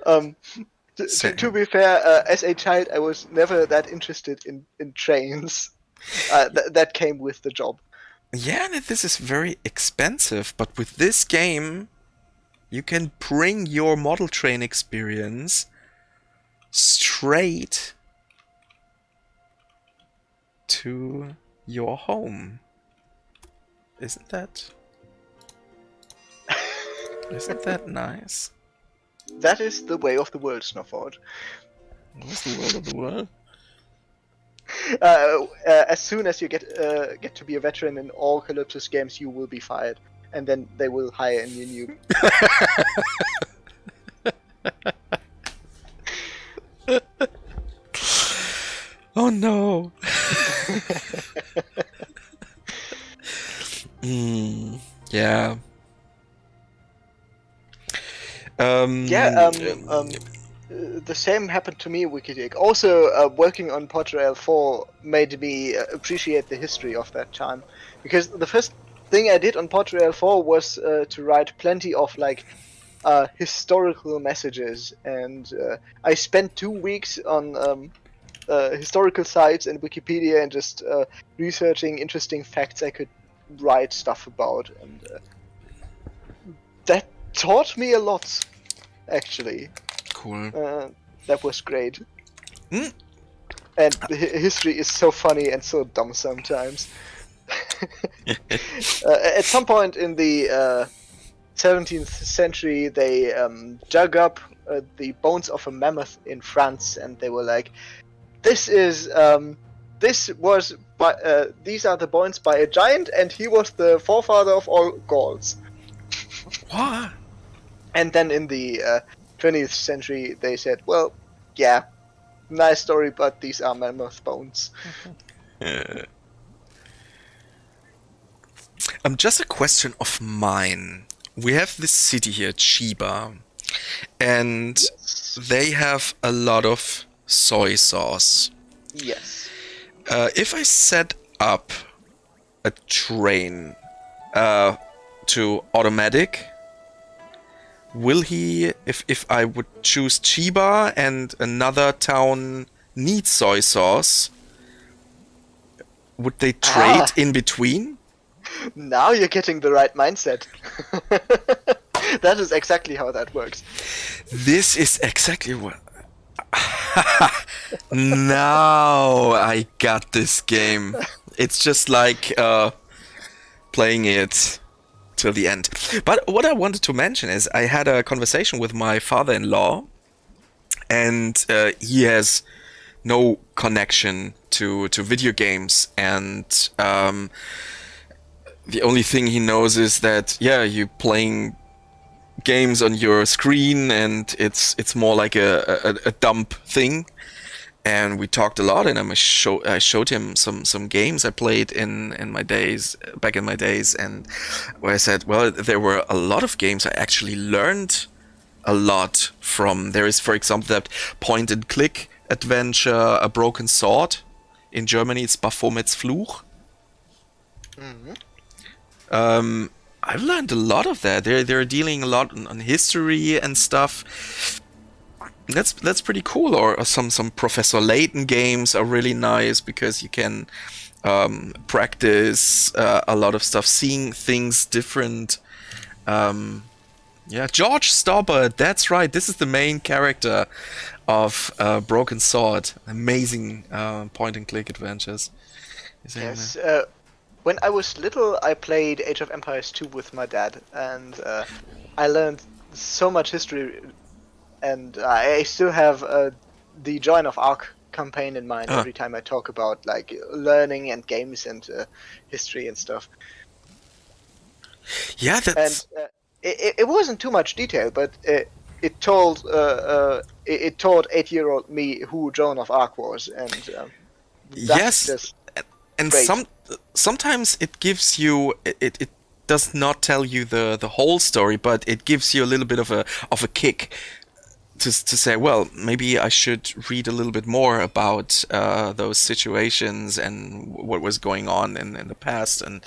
Yeah. To be fair, as a child, I was never that interested in trains. That came with the job. Yeah, and this is very expensive, but with this game, you can bring your model train experience straight to your home. Isn't that nice? That is the way of the world, Snowford. What's the world of the world? As soon as you get to be a veteran in all Calypso's games, you will be fired, and then they will hire a new noob. Oh no! Yeah. The same happened to me, WikiDig. Also, working on Portrail 4 made me appreciate the history of that time, because the first thing I did on Portrail 4 was to write plenty of historical messages, and I spent 2 weeks on historical sites and Wikipedia and just researching interesting facts I could write stuff about, and that taught me a lot, actually. Cool. That was great. And the history is so funny and so dumb sometimes. At some point in the 17th century, they dug up the bones of a mammoth in France, and they were like, these are the bones by a giant, and he was the forefather of all Gauls. What? And then in the 20th century, they said, well, yeah, nice story, but these are mammoth bones. Just a question of mine. We have this city here, Chiba, and they have a lot of soy sauce. Yes. If I set up a train to automatic, will he, if I would choose Chiba and another town needs soy sauce, would they trade in between? Now you're getting the right mindset. That is exactly how that works. This is exactly what... Now I got this game. It's just like playing it till the end. But what I wanted to mention is I had a conversation with my father-in-law, and he has no connection to video games, and the only thing he knows is that, yeah, you're playing games on your screen, and it's more like a dump thing. and we talked a lot, and I showed him some games I played in my days, back in my days, and where I said, well, there were a lot of games I actually learned a lot from. There is, for example, that point and click adventure, A Broken Sword. In Germany, it's Baphomets Fluch. I've learned a lot of that. They're dealing a lot on history and stuff. That's pretty cool. Or some Professor Layton games are really nice because you can practice a lot of stuff, seeing things different. Yeah, George Stobbart, that's right. This is the main character of Broken Sword. Amazing point and click adventures. Yes. When I was little, I played Age of Empires 2 with my dad, and I learned so much history, and I still have the Joan of Arc campaign in mind every time I talk about like learning and games and history and stuff. Yeah, that's... And it wasn't too much detail, but it told it taught 8-year-old me who Joan of Arc was, and that's yes, just and great. sometimes it gives you it does not tell you the whole story, but it gives you a little bit of a kick to say, well, maybe I should read a little bit more about those situations and what was going on in the past, and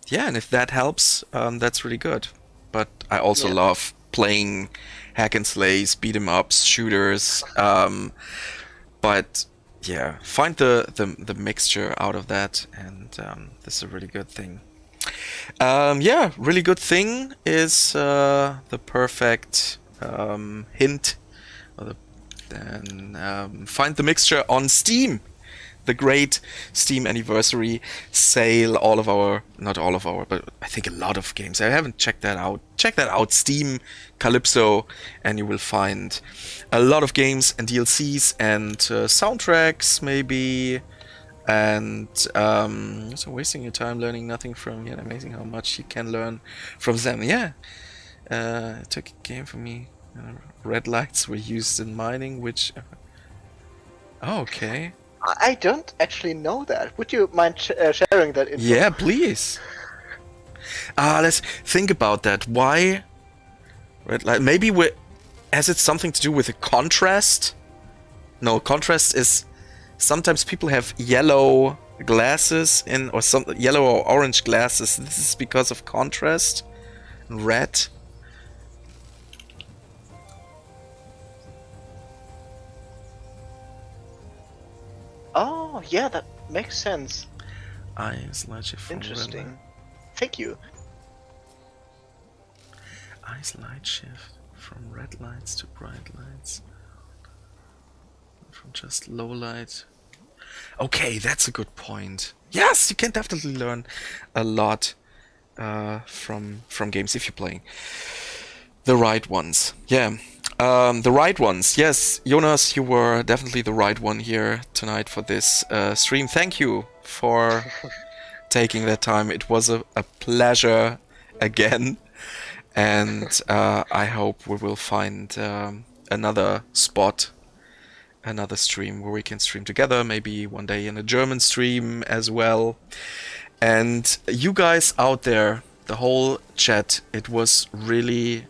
yeah, and if that helps, that's really good. But I also love playing hack and slays, beat 'em ups, shooters. But yeah, find the mixture out of that, and this is a really good thing. Yeah, really good thing is the perfect hint. Then find the mixture on Steam. The great Steam anniversary sale, not all of our, but I think a lot of games. I haven't checked that out. Check that out, Steam Calypso, and you will find a lot of games and DLCs and soundtracks, maybe. And so wasting your time learning nothing from, amazing how much you can learn from them. Yeah, it took a game for me. Red lights were used in mining, which... Oh, okay. I don't actually know that. Would you mind sharing that info? Yeah, please. Let's think about that. Why red light? Maybe has it something to do with the contrast? No, contrast is sometimes people have yellow glasses or some yellow or orange glasses. This is because of contrast. Red. Oh, yeah, that makes sense. Eyes light shift from Interesting. Thank you. Eyes light shift from red lights to bright lights. From just low light. Okay, that's a good point. Yes, you can definitely learn a lot from games if you're playing the right ones. Yeah. The right ones. Yes, Jonas, you were definitely the right one here tonight for this stream. Thank you for taking that time. It was a pleasure again. And I hope we will find another spot, another stream where we can stream together. Maybe one day in a German stream as well. And you guys out there, the whole chat, it was really...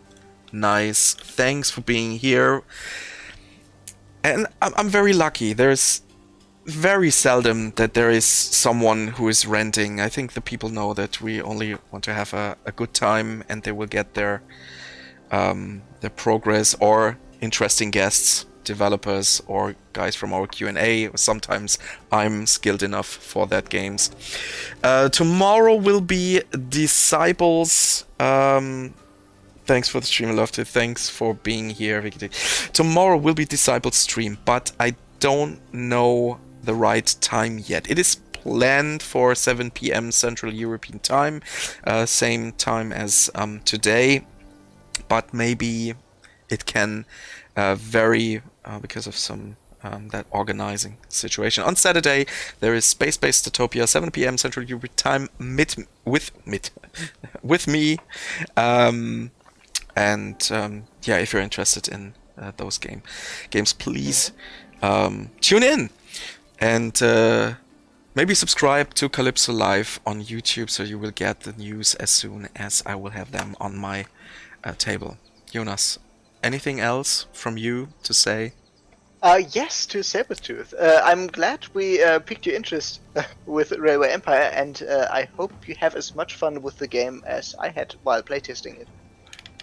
nice. Thanks for being here. And I'm very lucky. There's very seldom that there is someone who is renting. I think the people know that we only want to have a good time, and they will get their progress, or interesting guests, developers, or guys from our Q&A. Sometimes I'm skilled enough for that games. Tomorrow will be Disciples. Thanks for the stream, I loved it. Thanks for being here, Vicky. Tomorrow will be Disciples stream, but I don't know the right time yet. It is planned for 7 p.m. Central European time, same time as today, but maybe it can vary because of some that organizing situation. On Saturday, there is Space-Based Utopia, 7 p.m. Central European time, with me. And yeah, if you're interested in those games, please tune in and maybe subscribe to Calypso Live on YouTube so you will get the news as soon as I will have them on my table. Jonas, anything else from you to say? Yes, to Sabertooth. I'm glad we piqued your interest with Railway Empire, and I hope you have as much fun with the game as I had while playtesting it.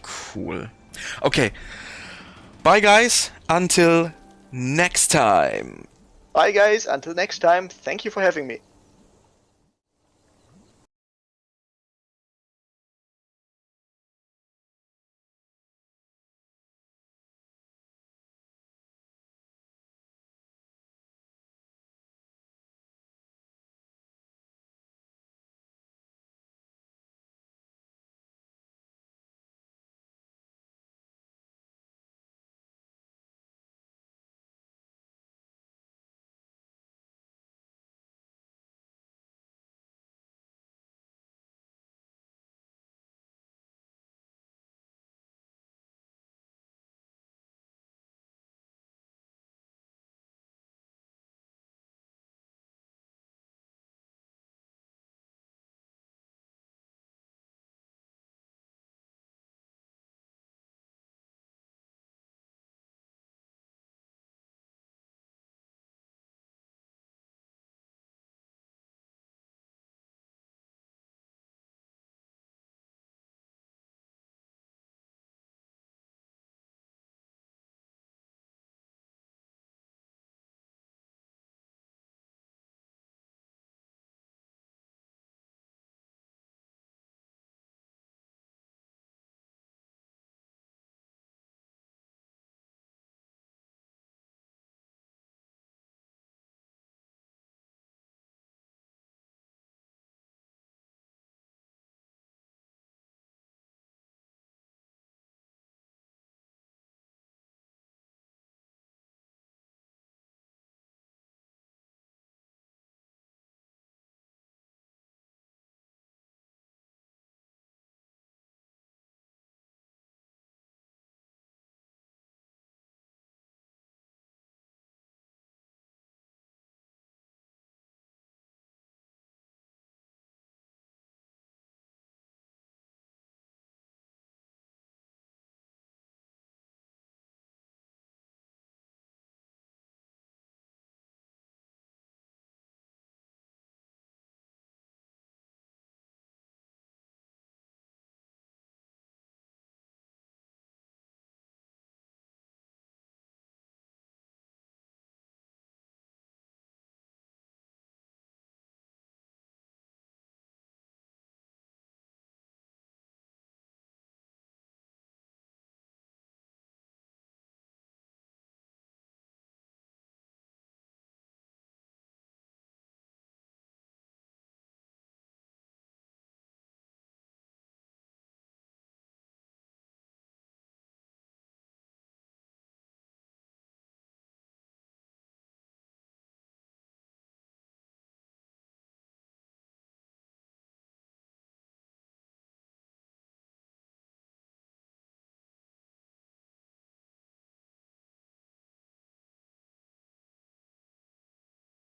Cool. Okay. Bye, guys. Until next time. Bye, guys. Until next time. Thank you for having me.